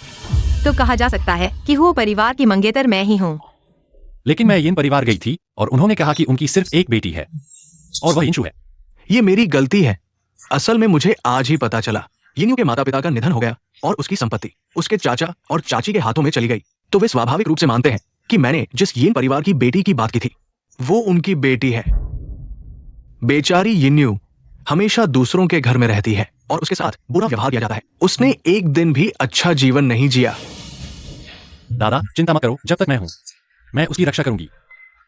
तो कहा जा सकता है कि हुओ परिवार की मंगेतर मैं ही हूँ। लेकिन मैं यिन परिवार गई थी और उन्होंने कहा कि उनकी सिर्फ एक बेटी है और वह इंशु है। ये मेरी गलती है। असल में मुझे आज ही पता चला यिन्यू के माता पिता का निधन हो गया और उसकी संपत्ति उसके चाचा और चाची के हाथों में चली गई। तो वे स्वाभाविक रूप से मानते हैं कि मैंने जिस यिन परिवार की बेटी की बात की थी वो उनकी बेटी है। बेचारी यिन्यू हमेशा दूसरों के घर में रहती है और उसके साथ बुरा व्यवहार किया जाता है। उसने एक दिन भी अच्छा जीवन नहीं जिया। दादा चिंता मत करो, जब तक मैं हूं मैं उसकी रक्षा करूंगी।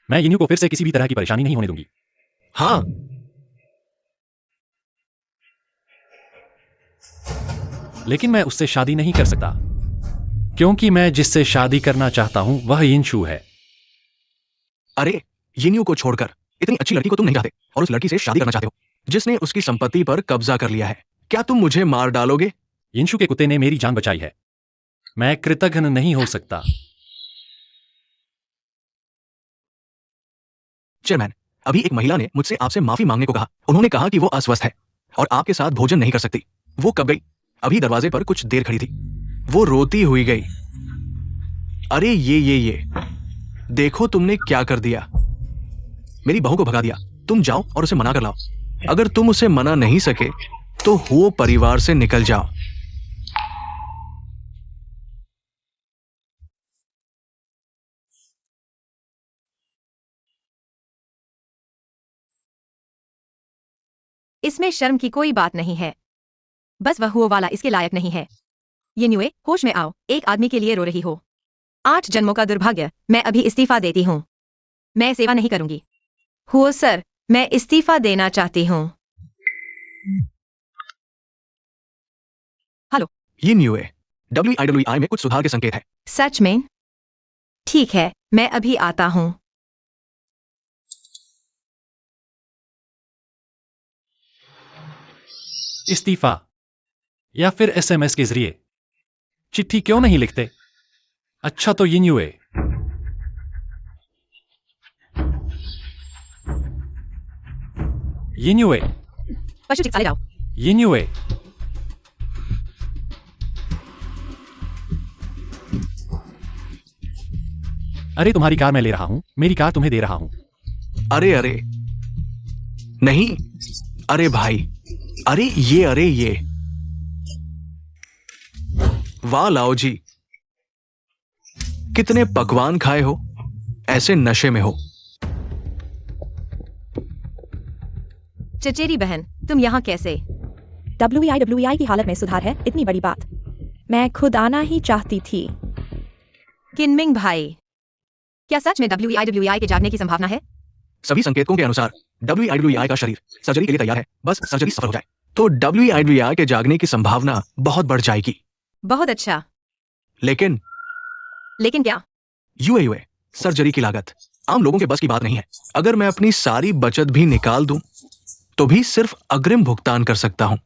मैं यिन्यू को फिर से किसी भी तरह की परेशानी नहीं होने दूंगी। हाँ, लेकिन मैं उससे शादी नहीं कर सकता क्योंकि मैं जिससे शादी करना चाहता हूं वह यिनशु है। अरे यिन्यू को छोड़कर इतनी अच्छी लड़की को तुम नहीं चाहते और उस लड़की से शादी करना चाहते हो जिसने उसकी संपत्ति पर कब्जा कर लिया है। क्या तुम मुझे मार डालोगे? यिनशु के कुत्ते ने मेरी जान बचाई है। मैं कृतज्ञ नहीं हो सकता। चेयरमैन, अभी एक महिला ने मुझसे आपसे माफी मांगने को कहा। उन्होंने कहा कि वो अस्वस्थ है और आपके साथ भोजन नहीं कर सकती। वो कब गई? अभी दरवाजे पर कुछ देर खड़ी थी। वो रोती हुई गई। अरे ये देखो तुमने क्या कर दिया। मेरी बहू को भगा दिया। तुम जाओ और उसे मना कर लाओ। अगर तुम उसे मना नहीं सके तो वो परिवार से निकल जाओ। इसमें शर्म की कोई बात नहीं है। बस वह हुओ वाला इसके लायक नहीं है। यिन्युए, होश में आओ। एक आदमी के लिए रो रही हो। 8 जन्मों का दुर्भाग्य। मैं अभी इस्तीफा देती हूँ। मैं सेवा नहीं करूंगी। हुओ सर, मैं इस्तीफा देना चाहती हूँ। हेलो। यिन्युए, WIWI में कुछ सुधार के संकेत है। सच में? ठीक है, मैं अभी आता हूँ। इस्तीफा या फिर SMS के जरिए चिट्ठी क्यों नहीं लिखते? अच्छा तो यिन्युए, यिन्युए, पशु चिकित्सालय जाओ। यिन्युए, अरे तुम्हारी कार मैं ले रहा हूं। मेरी कार तुम्हें दे रहा हूं। अरे नहीं। अरे भाई, अरे ये वाह लाओ जी, कितने पकवान खाए हो। ऐसे नशे में हो। चचेरी बहन, तुम यहाँ कैसे? WIWI की हालत में सुधार है, इतनी बड़ी बात। मैं खुद आना ही चाहती थी। किनमिंग भाई, क्या सच में WIWI के जागने की संभावना है? सभी संकेतों के अनुसार WIWI का शरीर सर्जरी के लिए तैयार है। बस सर्जरी सफल हो जाए तो WIWI के जागने की संभावना बहुत बढ़ जाएगी। बहुत अच्छा। लेकिन क्या? UAUA सर्जरी की लागत आम लोगों के बस की बात नहीं है। अगर मैं अपनी सारी बचत भी निकाल दूं तो भी सिर्फ अग्रिम भुगतान कर सकता हूं।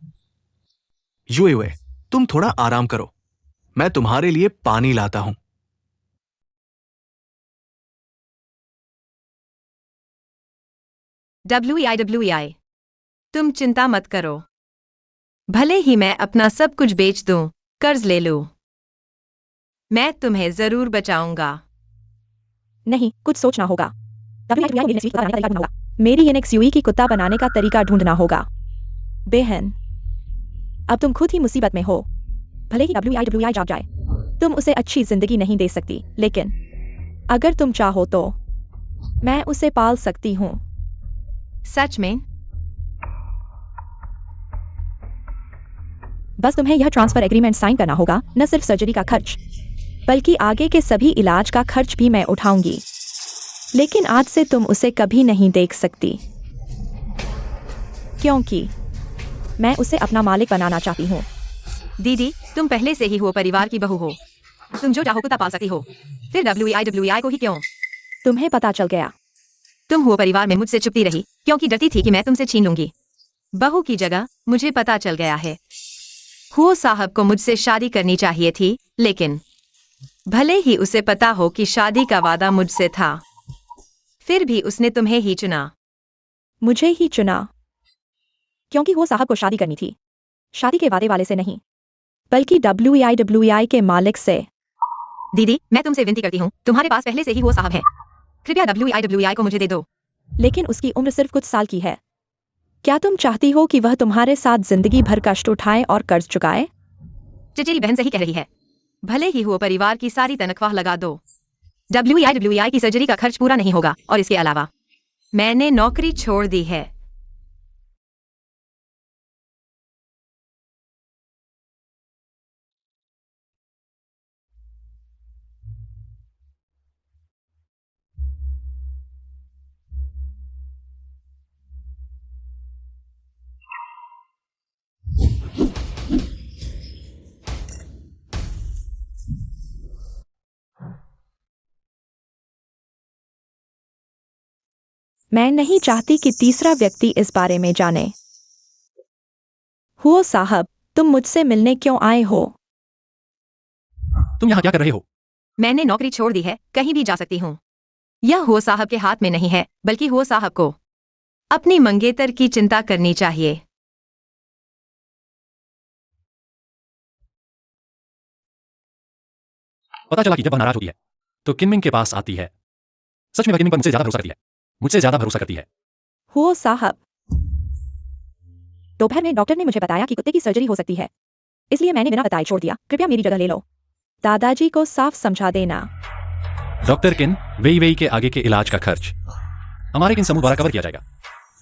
UAUA, तुम थोड़ा आराम करो। मैं तुम्हारे लिए पानी लाता हूं। WIWI, तुम चिंता मत करो। भले ही मैं अपना सब कुछ बेच दूं, कर्ज ले लूं, मैं तुम्हें जरूर बचाऊंगा। नहीं, कुछ सोचना होगा। WIWI को मेरी next week कुत्ता बनाने का तरीका ढूंढना होगा। मेरी NXUE की कुत्ता बनाने का तरीका ढूंढना होगा। बहन, अब तुम खुद ही मुसीबत में हो। भले ही WIWI जाग जाए, तुम उसे अच्छी जिंदगी नहीं दे सकती, लेकिन अगर तुम चाहो तो मैं उसे पाल सकती हूँ। सच में? बस तुम्हें यह ट्रांसफर एग्रीमेंट साइन करना होगा। न सिर्फ सर्जरी का खर्च बल्कि आगे के सभी इलाज का खर्च भी मैं उठाऊंगी। लेकिन आज से तुम उसे कभी नहीं देख सकती क्योंकि मैं उसे अपना मालिक बनाना चाहती हूँ। दीदी, तुम पहले से ही हो परिवार की बहू हो, तुम जो चाहो कुत्ता पाल सकती हो, फिर WEI को ही क्यों? तुम्हें पता चल गया। तुम हो परिवार में मुझसे छुपती रही क्योंकि डरती थी कि मैं तुमसे छीन लूंगी बहू की जगह। मुझे पता चल गया है, हो साहब को मुझसे शादी करनी चाहिए थी, लेकिन भले ही उसे पता हो कि शादी का वादा मुझसे था, फिर भी उसने तुम्हें ही चुना। मुझे ही चुना क्योंकि वो साहब को शादी करनी थी, शादी के वादे वाले से नहीं, बल्कि WEI के मालिक से। दीदी, मैं तुमसे विनती करती हूँ, तुम्हारे पास पहले से ही वो साहब है, कृपया WEI को मुझे दे दो। लेकिन उसकी उम्र सिर्फ कुछ साल की है। क्या तुम चाहती हो कि वह तुम्हारे साथ जिंदगी भर कष्ट उठाए और कर्ज चुकाए? चचेरी बहन सही कह रही है, भले ही हो परिवार की सारी तनख्वाह लगा दो, WEI की सर्जरी का खर्च पूरा नहीं होगा, और इसके अलावा मैंने नौकरी छोड़ दी है। मैं नहीं चाहती कि तीसरा व्यक्ति इस बारे में जाने। हुओ साहब, तुम मुझसे मिलने क्यों आए हो? तुम यहाँ क्या कर रहे हो? मैंने नौकरी छोड़ दी है, कहीं भी जा सकती हूँ। यह हो साहब के हाथ में नहीं है, बल्कि हो साहब को अपनी मंगेतर की चिंता करनी चाहिए। पता चला कि जब वह नाराज होती है तो किनमिंग के पास आती है। सच में वह किनमिंग पर मुझसे ज्यादा भरोसा करती है, मुझसे ज्यादा भरोसा करती है। हुओ साहब, दोपहर में डॉक्टर ने मुझे बताया कि कुत्ते की सर्जरी हो सकती है, इसलिए मैंने बिना बताए छोड़ दिया। कृपया मेरी जगह ले लो। दादाजी को साफ समझा देना। डॉक्टर किन, वेई के आगे के इलाज का खर्च हमारे किन समूह द्वारा कवर किया जाएगा।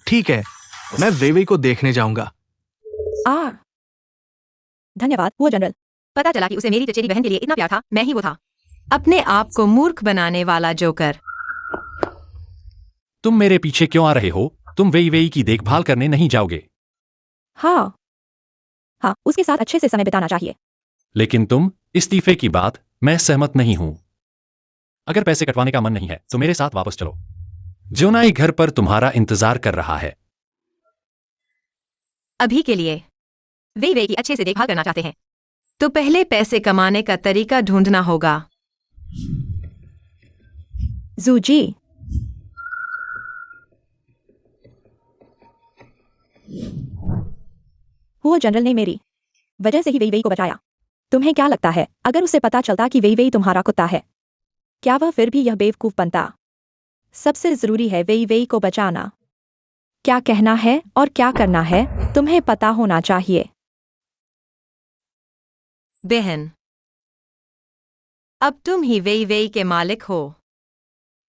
ठीक है, मैं वेवे को देखने जाऊंगा। आ धन्यवाद हुओ जनरल। पता चला कि उसे मेरी चचेरी बहन के लिए इतना प्यार था, मैं ही वो था, अपने आप को मूर्ख बनाने वाला जोकर। तुम मेरे पीछे क्यों आ रहे हो? तुम वेई की देखभाल करने नहीं जाओगे। हाँ, उसके साथ अच्छे से समय बिताना चाहिए। लेकिन तुम इस्तीफे की बात, मैं सहमत नहीं हूं। अगर पैसे कटवाने का मन नहीं है तो मेरे साथ वापस चलो। जोनाई घर पर तुम्हारा इंतजार कर रहा है। अभी के लिए वे की अच्छे से देखभाल करना चाहते हैं, तो पहले पैसे कमाने का तरीका ढूंढना होगा। जूजी, हुओ जनरल ने मेरी वजह से ही वेई को बचाया। तुम्हें क्या लगता है, अगर उसे पता चलता कि वेई तुम्हारा कुत्ता है, क्या वह फिर भी यह बेवकूफ बनता? सबसे जरूरी है वेई को बचाना। क्या कहना है और क्या करना है, तुम्हें पता होना चाहिए। बहन, अब तुम ही वेई के मालिक हो,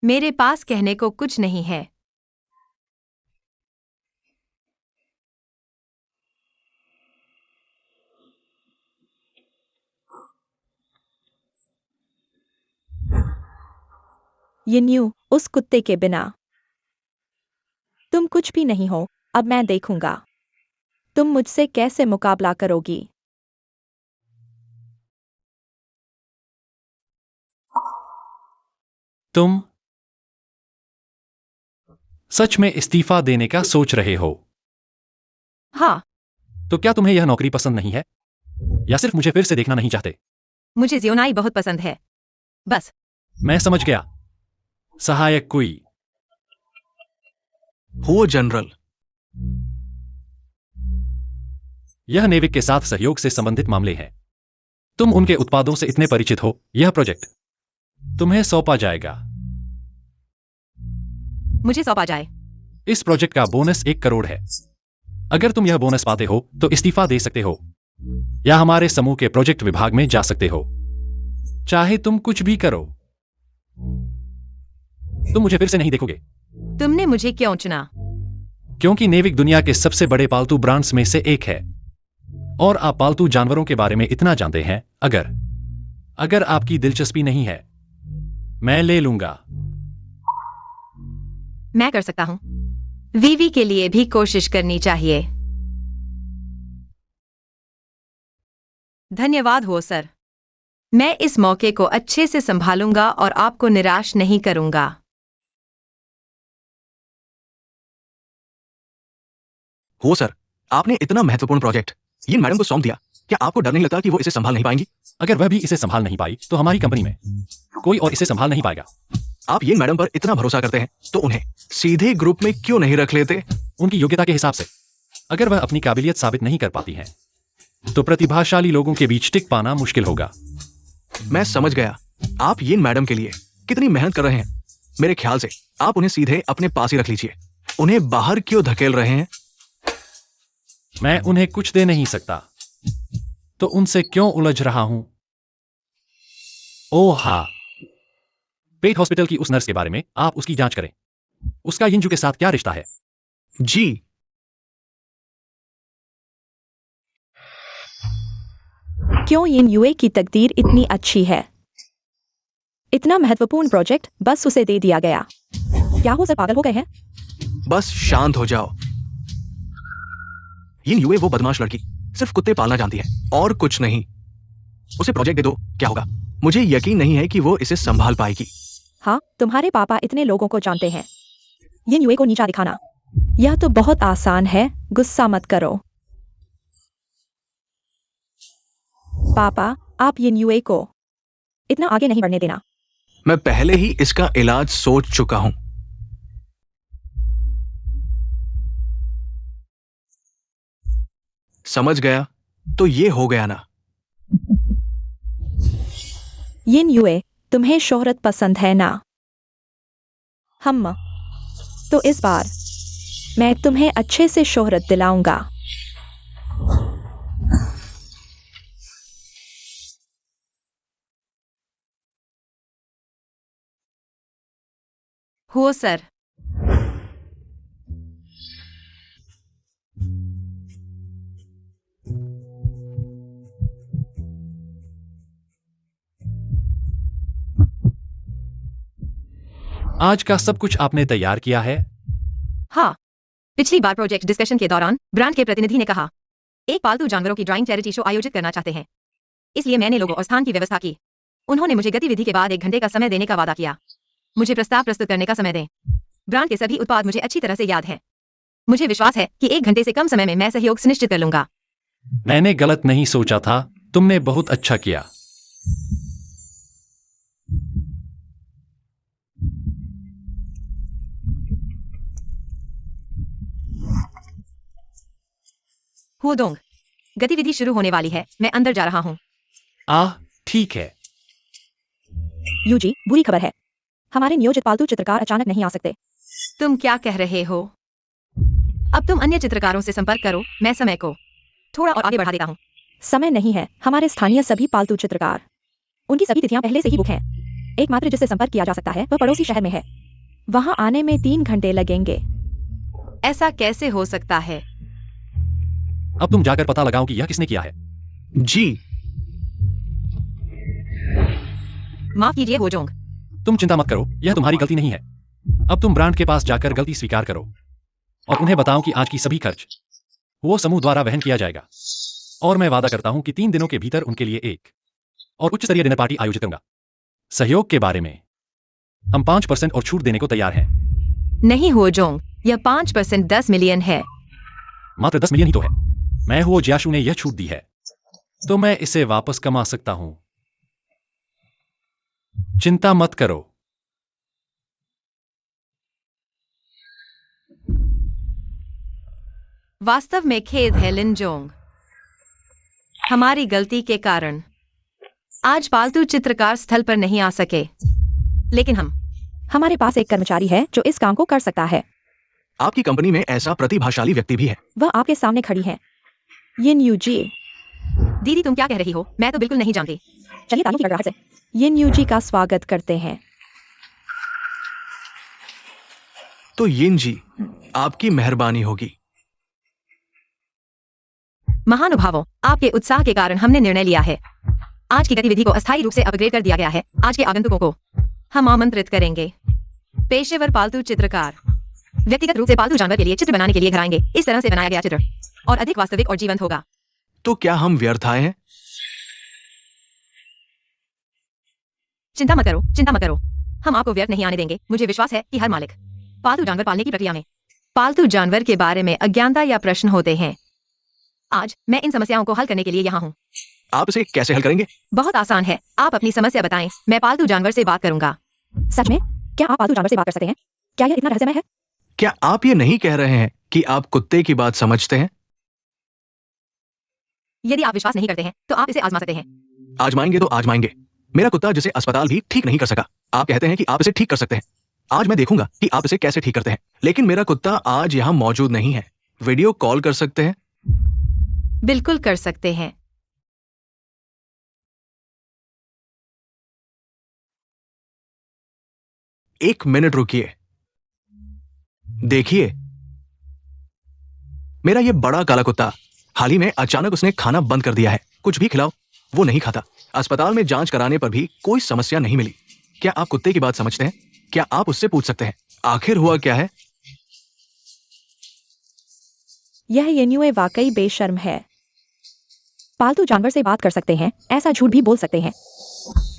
मेरे पास कहने को कुछ नहीं है। यिन्यू, उस कुत्ते के बिना तुम कुछ भी नहीं हो। अब मैं देखूंगा तुम मुझसे कैसे मुकाबला करोगी। तुम सच में इस्तीफा देने का सोच रहे हो? हाँ, तो क्या तुम्हें यह नौकरी पसंद नहीं है, या सिर्फ मुझे फिर से देखना नहीं चाहते? मुझे जियोनाई बहुत पसंद है, बस। मैं समझ गया। सहायक कुई। हुओ जनरल, यह नेविक के साथ सहयोग से संबंधित मामले हैं। तुम उनके उत्पादों से इतने परिचित हो, यह प्रोजेक्ट तुम्हें सौंपा जाएगा। मुझे सौंपा जाए। इस प्रोजेक्ट का बोनस 1 करोड़ है। अगर तुम यह बोनस पाते हो तो इस्तीफा दे सकते हो, या हमारे समूह के प्रोजेक्ट विभाग में जा सकते हो। चाहे तुम कुछ भी करो, तुम मुझे फिर से नहीं देखोगे। तुमने मुझे क्यों चुना? क्योंकि नेविक दुनिया के सबसे बड़े पालतू ब्रांड्स में से एक है, और आप पालतू जानवरों के बारे में इतना जानते हैं। अगर आपकी दिलचस्पी नहीं है, मैं ले लूंगा। मैं कर सकता हूं। वीवी के लिए भी कोशिश करनी चाहिए। धन्यवाद हो सर। मैं इस मौके को अच्छे से संभालूंगा और आपको निराश नहीं करूंगा। हो सर, आपने इतना महत्वपूर्ण प्रोजेक्ट यिन मैडम को सौंप दिया, क्या आपको डर नहीं लगता कि वो इसे संभाल नहीं पाएंगी? अगर वह भी इसे संभाल नहीं पाई तो हमारी कंपनी में कोई और इसे संभाल नहीं पाएगा। आप यिन मैडम पर इतना भरोसा करते हैं तो उन्हें सीधे ग्रुप में क्यों नहीं रख लेते? उनकी योग्यता के हिसाब से अगर वह अपनी काबिलियत साबित नहीं कर पाती हैं तो प्रतिभाशाली लोगों के बीच टिक पाना मुश्किल होगा। मैं समझ गया आप यिन मैडम के लिए कितनी मेहनत कर रहे हैं। मेरे ख्याल से आप उन्हें सीधे अपने पास ही रख लीजिए। उन्हें बाहर क्यों धकेल रहे हैं? मैं उन्हें कुछ दे नहीं सकता तो उनसे क्यों उलझ रहा हूं? ओह हाँ, पेट हॉस्पिटल की उस नर्स के बारे में आप उसकी जांच करें। उसका यिंजू के साथ क्या रिश्ता है? जी, क्यों यिन यूए की तकदीर इतनी अच्छी है? इतना महत्वपूर्ण प्रोजेक्ट बस उसे दे दिया गया। क्या हो सर, पागल हो गए हैं? बस शांत हो जाओ। यिन यूए वो बदमाश लड़की सिर्फ कुत्ते पालना जानती है और कुछ नहीं। उसे प्रोजेक्ट दे दो, क्या होगा? मुझे यकीन नहीं है कि वो इसे संभाल पाएगी। हाँ, तुम्हारे पापा इतने लोगों को जानते हैं। यिन यूए को नीचा दिखाना यह तो बहुत आसान है। गुस्सा मत करो पापा, आप यिन यूए को इतना आगे नहीं बढ़ने देना। मैं पहले ही इसका इलाज सोच चुका हूं। समझ गया, तो ये हो गया ना? यिन यूए, तुम्हें शोहरत पसंद है ना? हम तो इस बार मैं तुम्हें अच्छे से शोहरत दिलाऊंगा। हो सर। आज का सब कुछ आपने तैयार किया है? हाँ, पिछली बार प्रोजेक्ट डिस्कशन के दौरान ब्रांड के प्रतिनिधि ने कहा एक पालतू जानवरों की ड्राइंग चैरिटी शो आयोजित करना चाहते हैं, इसलिए मैंने लोगों और स्थान की व्यवस्था की। उन्होंने मुझे गतिविधि के बाद 1 घंटे का समय देने का वादा किया। मुझे प्रस्ताव प्रस्तुत करने का समय दें। ब्रांड के सभी उत्पाद मुझे अच्छी तरह से याद है। मुझे विश्वास है कि 1 घंटे से कम समय में मैं सहयोग सुनिश्चित कर लूंगा। मैंने गलत नहीं सोचा था, तुमने बहुत अच्छा किया। हुदोंग, गतिविधि शुरू होने वाली है, मैं अंदर जा रहा हूँ। ठीक है। यूजी, बुरी खबर है। हमारे नियोजित पालतू चित्रकार अचानक नहीं आ सकते। तुम क्या कह रहे हो? अब तुम अन्य चित्रकारों से संपर्क करो, मैं समय को थोड़ा और आगे बढ़ा देता हूँ। समय नहीं है। हमारे स्थानीय सभी पालतू चित्रकार, उनकी सभी तिथियां पहले से ही बुक हैं। एकमात्र जिससे संपर्क किया जा सकता है वह पड़ोसी शहर में है। वहां आने में 3 घंटे लगेंगे। ऐसा कैसे हो सकता है? अब तुम जाकर पता लगाओ कि यह किसने किया है। जी, माफ कीजिए होजोंग। तुम चिंता मत करो, यह तुम्हारी गलती नहीं है। अब तुम ब्रांड के पास जाकर गलती स्वीकार करो और उन्हें बताओ कि आज की सभी खर्च वो समूह द्वारा वहन किया जाएगा। और मैं वादा करता हूं कि 3 दिनों के भीतर उनके लिए एक और उच्च स्तरीय डिनर पार्टी आयोजित करूंगा। सहयोग के बारे में हम 5% और छूट देने को तैयार हैं। नहीं होजोंग, यह 5% 10 मिलियन है। मात्र 10 मिलियन ही तो है। मैं हुओ जियाशु ने यह छूट दी है, तो मैं इसे वापस कमा सकता हूं। चिंता मत करो। वास्तव में खेद है लिनजोंग। हमारी गलती के कारण आज पालतू चित्रकार स्थल पर नहीं आ सके, लेकिन हमारे पास एक कर्मचारी है जो इस काम को कर सकता है। आपकी कंपनी में ऐसा प्रतिभाशाली व्यक्ति भी है। वह आपके सामने खड़ी है। यिन यूजी। दीदी तुम क्या कह रही हो? मैं तो बिल्कुल नहीं जानती। चलिए तालियों की गड़गड़ाहट से यिन यूजी का स्वागत करते हैं। तो यिन जी, आपकी मेहरबानी होगी। महानुभावों, आपके उत्साह के कारण हमने निर्णय लिया है। आज की गतिविधि को अस्थायी रूप से अपग्रेड कर दिया गया है। आज के आगंतुकों को हम आमंत्रित करेंगे। पेशेवर पालतू चित्रकार व्यक्तिगत रूप से पालतू जानवर के लिए चित्र बनाने के लिए घर आएंगे। इस तरह से बनाया गया चित्र और अधिक वास्तविक और जीवंत होगा। तो क्या हम व्यर्थ आए हैं? चिंता मत करो, चिंता मत करो। हम आपको व्यर्थ नहीं आने देंगे। मुझे विश्वास है कि हर मालिक पालतू जानवर पालने की प्रक्रिया में पालतू जानवर के बारे में अज्ञानता या प्रश्न होते हैं। आज मैं इन समस्याओं को हल करने के लिए यहाँ हूँ। आप इसे कैसे हल करेंगे? बहुत आसान है। आप अपनी समस्या बताएं, मैं पालतू जानवर से बात करूंगा। सच में? क्या आप पालतू जानवर से बात कर सकते हैं? क्या यह इतना रहस्यमय है? क्या आप ये नहीं कह रहे हैं कि आप कुत्ते की बात समझते हैं? यदि आप विश्वास नहीं करते हैं तो आप इसे आजमा सकते हैं। आजमाएंगे तो आजमाएंगे। मेरा कुत्ता जिसे अस्पताल भी ठीक नहीं कर सका, आप कहते हैं कि आप इसे ठीक कर सकते हैं। आज मैं देखूंगा कि आप इसे कैसे ठीक करते हैं। लेकिन मेरा कुत्ता आज यहाँ मौजूद नहीं है। वीडियो कॉल कर सकते हैं? बिल्कुल कर सकते हैं। एक मिनट रुकिए। देखिए, मेरा ये बड़ा काला कुत्ता, हाल ही में अचानक उसने खाना बंद कर दिया है। कुछ भी खिलाओ वो नहीं खाता। अस्पताल में जांच कराने पर भी कोई समस्या नहीं मिली। क्या आप कुत्ते की बात समझते हैं? क्या आप उससे पूछ सकते हैं आखिर हुआ क्या है? यह येन्युए वाकई बेशर्म है। पालतू जानवर से बात कर सकते हैं, ऐसा झूठ भी बोल सकते हैं।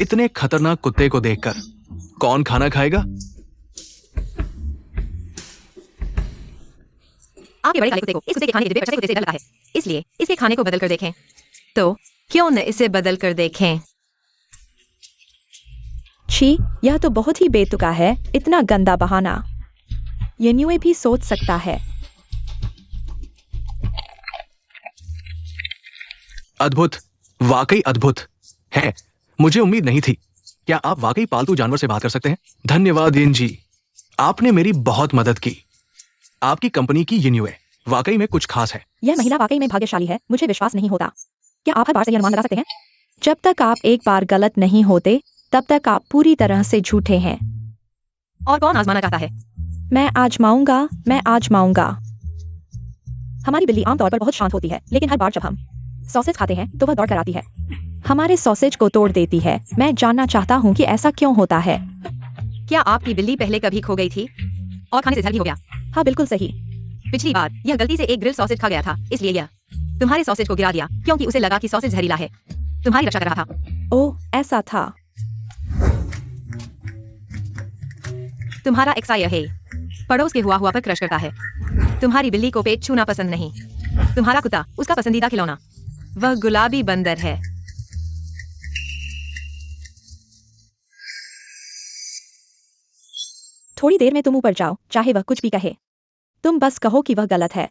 इतने खतरनाक कुत्ते को देखकर कौन खाना खाएगा? आपके बड़े काले कुत्ते को इस कुत्ते के खाने के डिब्बे पर छठे कुत्ते से डर लगा है, इसलिए इसके खाने को बदल कर देखें। तो क्यों न इसे बदल कर देखें? छी, यह तो बहुत ही बेतुका है। इतना गंदा बहाना। येन्युए भी सोच सकता है। अद्भुत, वाकई अद्भुत है। मुझे उम्मीद नहीं थी। क्या आप वाकई पालतू जानवर से बात कर सकते हैं? धन्यवाद यिन जी, आपने मेरी बहुत मदद की। आपकी कंपनी की येन्युए वाकई में कुछ खास है। यह महिला वाकई में भाग्यशाली है। मुझे विश्वास नहीं होता। क्या आप हर बार सही अनुमान लगा सकते हैं? जब तक आप एक बार गलत नहीं होते तब तक आप पूरी तरह से झूठे हैं। और कौन आजमाना चाहता है? मैं आजमाऊंगा। हमारी बिल्ली आमतौर पर बहुत शांत होती है, लेकिन हर बार जब हम सॉसेज खाते हैं तो वह दौड़ कर आती है, हमारे सॉसेज को तोड़ देती है। मैं जानना चाहता हूँ कि ऐसा क्यों होता है। क्या आपकी बिल्ली पहले कभी खो गई थी और खाने से जहर भी हो गया? हाँ, बिल्कुल सही। पिछली बार यह गलती से एक ग्रिल सॉसेज खा गया था, इसलिए यह तुम्हारे सॉसेज को गिरा दिया क्योंकि उसे लगा कि सॉसेज जहरीला है। तुम्हारी रक्षा कर रहा था। ओह, ऐसा था। तुम्हारा एक्सायर है पड़ोस के हुआ पर क्रश करता है। तुम्हारी बिल्ली को पेट छूना पसंद नहीं। तुम्हारा कुत्ता उसका पसंदीदा खिलौना वह गुलाबी बंदर है। थोड़ी देर में तुम ऊपर जाओ, चाहे वह कुछ भी कहे। तुम बस कहो कि वह गलत है।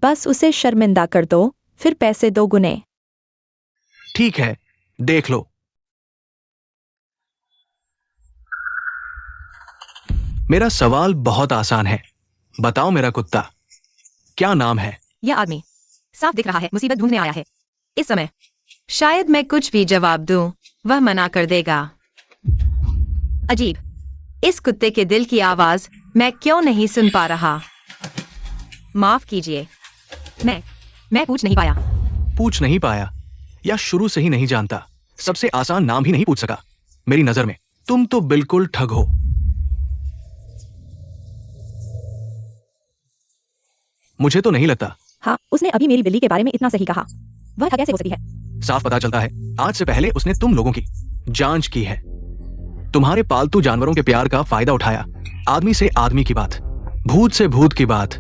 बस उसे शर्मिंदा कर दो, फिर पैसे दोगुने। ठीक है, देख लो। मेरा सवाल बहुत आसान है। बताओ मेरा कुत्ता क्या नाम है? यह आदमी साफ दिख रहा है मुसीबत ढूंढने आया है। इस समय शायद मैं कुछ भी जवाब दूं, वह मना कर देगा। अजीब, इस कुत्ते के दिल की आवाज मैं क्यों नहीं सुन पा रहा? माफ कीजिए, मैं पूछ नहीं पाया। पूछ नहीं पाया या शुरू से ही नहीं जानता? सबसे आसान नाम ही नहीं पूछ सका? मेरी नजर में तुम तो बिल्कुल ठग हो। मुझे तो नहीं लगता। हाँ, उसने अभी मेरी बिल्ली के बारे में इतना सही कहा। वह ठग कैसे हो सकती है? साफ पता चलता है आज से पहले उसने तुम लोगों की जांच की है। तुम्हारे पालतू जानवरों के प्यार का फायदा उठाया। आदमी से आदमी की बात, भूत से भूत की बात,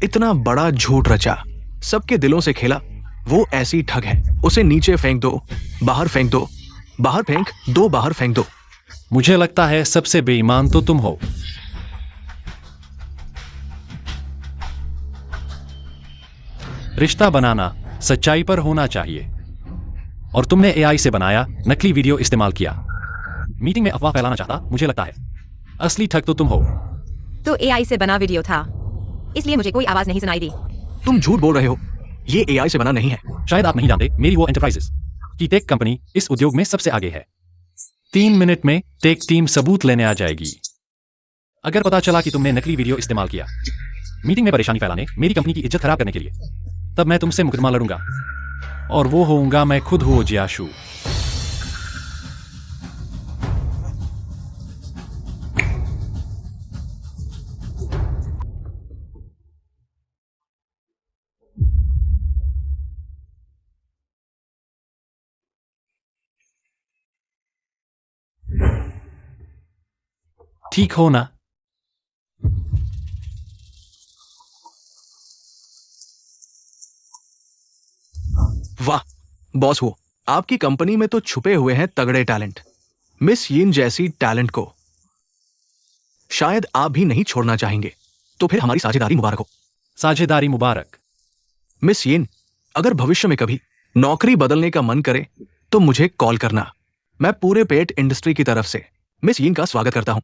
इतना बड़ा झूठ रचा, सबके दिलों से खेला। वो ऐसी ठग है। उसे नीचे फेंक दो, बाहर फेंक दो, बाहर फेंक दो, बाहर फेंक दो। मुझे लगता है सबसे बेईमान तो तुम हो। रिश्ता बनाना सच्चाई पर होना चाहिए, और तुमने एआई से बनाया नकली वीडियो इस्तेमाल किया। मीटिंग में अफवाह फैलाना चाहता, मुझे लगता है असली ठग तो तुम हो। तो एआई से बना वीडियो था, इसलिए मुझे कोई आवाज नहीं सुनाई दी। तुम झूठ बोल रहे हो। ये एआई से बना नहीं है। शायद आप नहीं जानते, मेरी वो एंटरप्राइजेस की टेक कंपनी इस उद्योग में सबसे आगे है। 3 मिनट में टेक टीम सबूत लेने आ जाएगी। अगर पता चला कि तुमने नकली वीडियो इस्तेमाल किया मीटिंग में परेशानी फैलाने, मेरी कंपनी की इज्जत खराब करने के लिए, तब मैं तुमसे मुकदमा लड़ूंगा, और वो होऊंगा मैं खुद हो जियाशु। ठीक हो ना? वाह बॉस हो, आपकी कंपनी में तो छुपे हुए हैं तगड़े टैलेंट। मिस यिन जैसी टैलेंट को शायद आप भी नहीं छोड़ना चाहेंगे, तो फिर हमारी साझेदारी मुबारक हो। साझेदारी मुबारक। मिस यिन, अगर भविष्य में कभी नौकरी बदलने का मन करे तो मुझे कॉल करना। मैं पूरे पेट इंडस्ट्री की तरफ से मिस यिन का स्वागत करता हूं।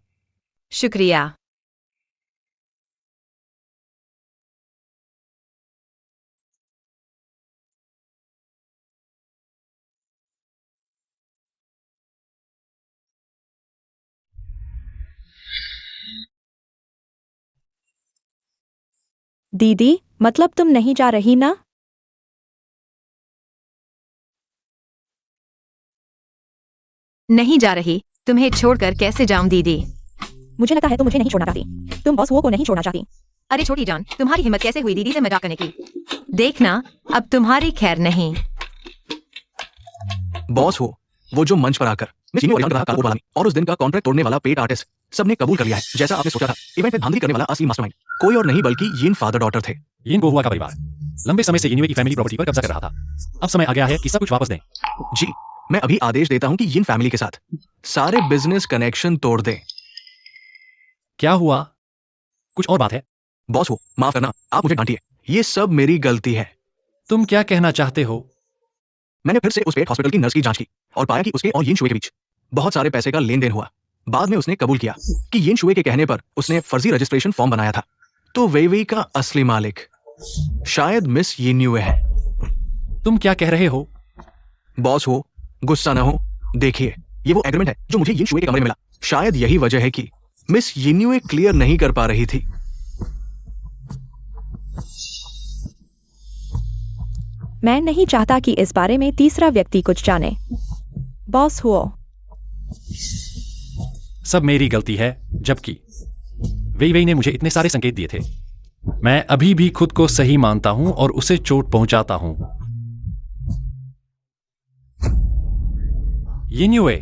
शुक्रिया। दीदी, मतलब तुम नहीं जा रही ना? नहीं जा रही, तुम्हें छोड़कर कैसे जाऊं दीदी? मुझे लगता है तुम मुझे नहीं छोड़ना चाहती। तुम बॉस हुओ को नहीं छोड़ना चाहती। अरे छोटी जान, तुम्हारी हिम्मत कैसे हुई दीदी से मजाक करने की? देखना, अब तुम्हारी खैर नहीं। बॉस हो, वो जो मंच पर आकर मिस यिन और कारोबार वाला और उस दिन का कॉन्ट्रैक्ट तोड़ने वाला पेट आर्टिस्ट सबने कबूल कर लिया है। जैसा आपने सोचा था, इवेंट में धांधली करने वाला असली मास्टरमाइंड कोई और नहीं बल्कि यिन फादर डॉटर थे। यिन गोहुआ का परिवार लंबे समय से यिनुए की फैमिली प्रॉपर्टी पर कब्जा कर रहा था। अब समय आ गया है कि सब कुछ वापस दें। जी, मैं अभी आदेश देता हूं कि यिन फैमिली के साथ सारे बिजनेस कनेक्शन तोड़ दें। क्या हुआ? कुछ और बात है? बॉस हो, माफ करना, आप मुझे डांटिए। ये सब मेरी गलती है। तुम क्या कहना चाहते हो? मैंने फिर से उस पेट हॉस्पिटल की नर्स की जांच की और पाया कि उसके और यिन शुए के बीच बहुत सारे पैसे का लेन देन हुआ। बाद में उसने कबूल किया कि यिन शुए के कहने पर उसने फर्जी रजिस्ट्रेशन फॉर्म बनाया था। तो वेइवेई का असली मालिक शायद मिस यिन्युए है। तुम क्या कह रहे हो? बॉस हो, गुस्सा ना हो। देखिए, ये वो एग्रीमेंट है जो मुझे यिन शुए के कमरे में मिला। शायद यही वजह है कि मिस यिन्युए क्लियर नहीं कर पा रही थी। मैं नहीं चाहता कि इस बारे में तीसरा व्यक्ति कुछ जाने। बॉस हुओ, सब मेरी गलती है, जबकि वेइवेई ने मुझे इतने सारे संकेत दिए थे। मैं अभी भी खुद को सही मानता हूं और उसे चोट पहुंचाता हूं। यिन्युए,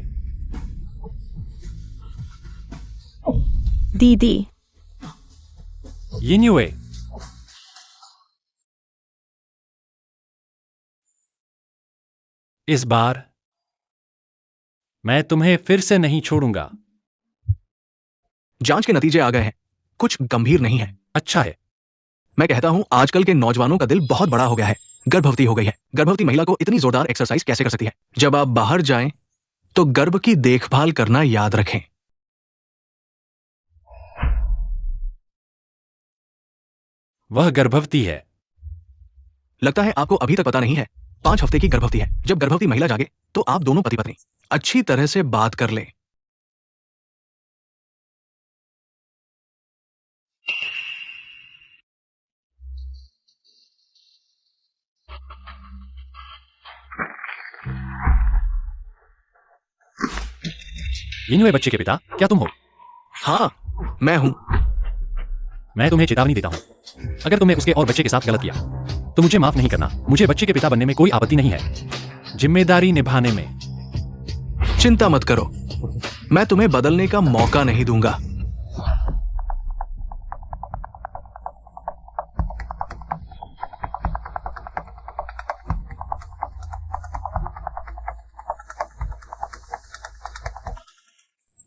दीदी, यिन्युए, इस बार मैं तुम्हें फिर से नहीं छोड़ूंगा। जांच के नतीजे आ गए हैं, कुछ गंभीर नहीं है। अच्छा है। मैं कहता हूं, आजकल के नौजवानों का दिल बहुत बड़ा हो गया है। गर्भवती हो गई है। गर्भवती महिला को इतनी जोरदार एक्सरसाइज कैसे कर सकती है? जब आप बाहर जाएं तो गर्भ की देखभाल करना याद रखें। वह गर्भवती है। लगता है आपको अभी तक पता नहीं है। 5 हफ्ते की गर्भवती है। जब गर्भवती महिला जागे तो आप दोनों पति पत्नी अच्छी तरह से बात कर लें। यिन्युए बच्चे के पिता क्या तुम हो? हाँ, मैं हूं। मैं तुम्हें चेतावनी देता हूं, अगर तुमने उसके और बच्चे के साथ गलत किया तो मुझे माफ नहीं करना। मुझे बच्चे के पिता बनने में कोई आपत्ति नहीं है, जिम्मेदारी निभाने में। चिंता मत करो, मैं तुम्हें बदलने का मौका नहीं दूंगा।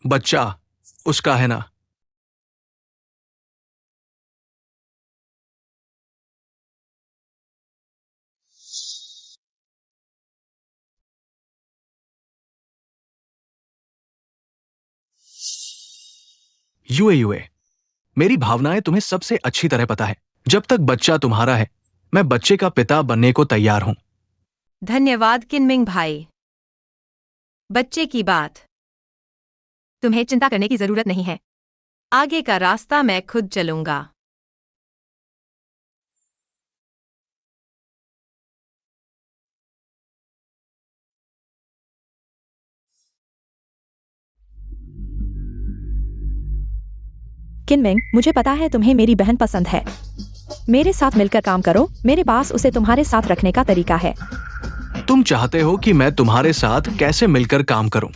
बच्चा उसका है ना? यूए, मेरी भावनाएं तुम्हें सबसे अच्छी तरह पता है। जब तक बच्चा तुम्हारा है, मैं बच्चे का पिता बनने को तैयार हूं। धन्यवाद किनमिंग भाई। बच्चे की बात तुम्हें चिंता करने की जरूरत नहीं है। आगे का रास्ता मैं खुद चलूंगा। किनमिंग, मुझे पता है तुम्हें मेरी बहन पसंद है। मेरे साथ मिलकर काम करो। मेरे पास उसे तुम्हारे साथ रखने का तरीका है। तुम चाहते हो कि मैं तुम्हारे साथ कैसे मिलकर काम करूं?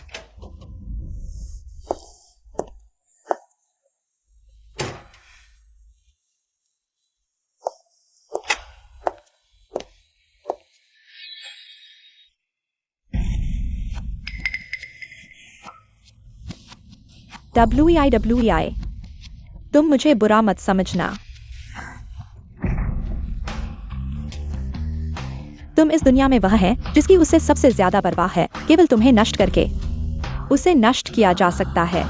WEI तुम मुझे बुरा मत समझना। तुम इस दुनिया में वह है जिसकी उससे सबसे ज्यादा परवाह है, केवल तुम्हें नष्ट करके उसे नष्ट किया जा सकता है।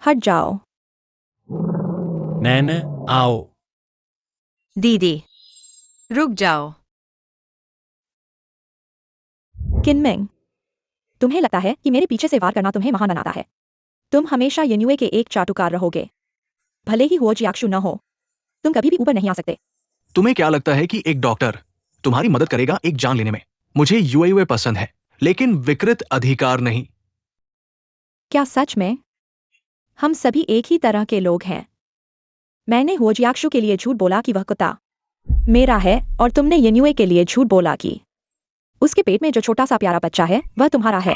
हट जाओ। नैन आओ। दीदी रुक जाओ। किनमिंग, तुम्हें लगता है कि मेरे पीछे से वार करना तुम्हें महान बनाता है? तुम हमेशा यन्युए के एक चाटुकार रहोगे, भले ही हुओ जियाक्षु न हो। तुम कभी भी ऊपर नहीं आ सकते। तुम्हें क्या लगता है कि एक डॉक्टर तुम्हारी मदद करेगा एक जान लेने में? मुझे यूए पसंद है, लेकिन विकृत अधिकार नहीं। क्या सच में? हम सभी एक ही तरह के लोग हैं। मैंने होजियाक्षु के लिए झूठ बोला कि वह कुत्ता मेरा है, और तुमने यन्युए के लिए झूठ बोला कि उसके पेट में जो छोटा सा प्यारा बच्चा है वह तुम्हारा है।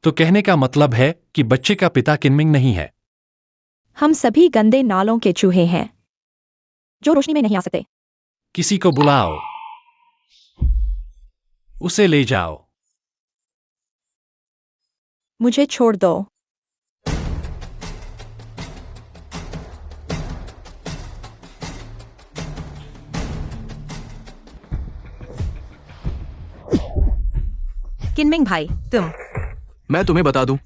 तो कहने का मतलब है कि बच्चे का पिता किनमिंग नहीं है। हम सभी गंदे नालों के चूहे हैं जो रोशनी में नहीं आ सकते। किसी को बुलाओ, उसे ले जाओ। मुझे छोड़ दो। किनमिंग भाई, तुम मैं तुम्हें बता दूं,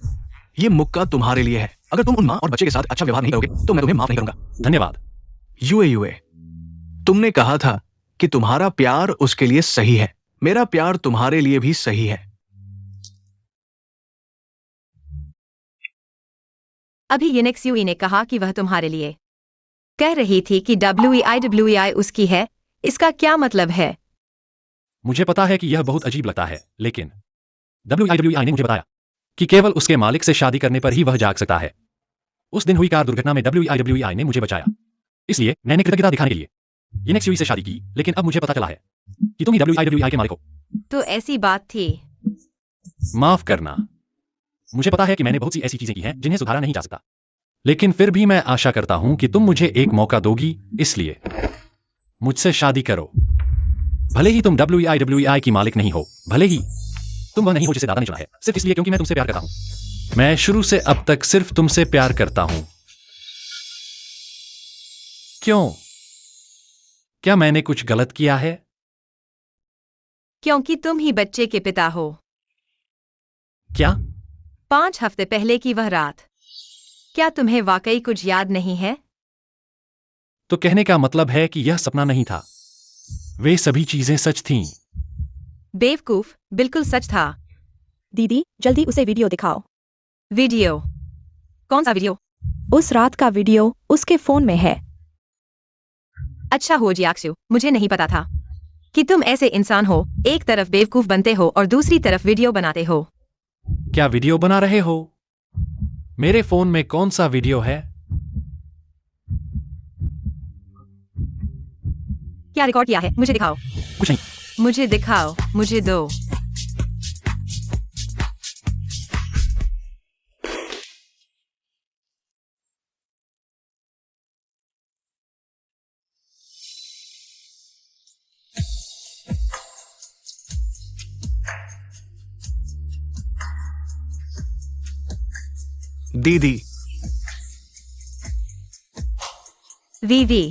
ये मुक्का तुम्हारे लिए है। अगर तुम उन माँ और बच्चे के साथ अच्छा व्यवहार नहीं करोगे तो मैं तुम्हें माफ नहीं करूंगा। धन्यवाद। यूए, तुमने कहा था कि तुम्हारा प्यार उसके लिए सही है। मेरा प्यार तुम्हारे लिए भी सही है। अभी यनेक्सयूई ने कहा कि वह तुम्हारे लिए कह रही थी कि WEI उसकी है। इसका क्या मतलब है? मुझे पता है कि यह बहुत अजीब लगता है, लेकिन WEI ने मुझे बताया कि केवल उसके मालिक से शादी करने पर ही वह जाग सकता है। उस दिन हुई कार दुर्घटना में WEI ने मुझे बचाया, इसलिए मैंने कृतज्ञता दिखाने के लिए यनेक्सयूई से शादी की। लेकिन अब मुझे पता चला है कि तुम ही WEI के मालिक हो। तो ऐसी बात थी। माफ करना, मुझे पता है कि मैंने बहुत सी ऐसी चीजें की हैं जिन्हें सुधारा नहीं जा सकता, लेकिन फिर भी मैं आशा करता हूं कि तुम मुझे एक मौका दोगी, इसलिए मुझसे शादी करो। भले ही तुम WEI की मालिक नहीं हो, भले ही तुम वह नहीं हो जिसे दादा ने चुना है, सिर्फ इसलिए क्योंकि मैं तुमसे प्यार करता हूं। मैं शुरू से अब तक सिर्फ तुमसे प्यार करता हूं। क्यों? क्या मैंने कुछ गलत किया है? क्योंकि तुम ही बच्चे के पिता हो। क्या? 5 हफ्ते पहले की वह रात, क्या तुम्हें वाकई कुछ याद नहीं है? तो कहने का मतलब है कि यह सपना नहीं था, वे सभी चीजें सच थीं। बेवकूफ, बिल्कुल सच था। दीदी, जल्दी उसे वीडियो दिखाओ। वीडियो? कौन सा वीडियो? उस रात का वीडियो उसके फोन में है। अच्छा हो जियाक्षु, मुझे नहीं पता था कि तुम ऐसे इंसान हो। एक तरफ बेवकूफ बनते हो और दूसरी तरफ वीडियो बनाते हो। क्या वीडियो बना रहे हो? मेरे फोन में कौन सा वीडियो है? क्या रिकॉर्ड किया है? मुझे दिखाओ। कुछ नहीं। मुझे दिखाओ, मुझे दो। दीदी, वीवी,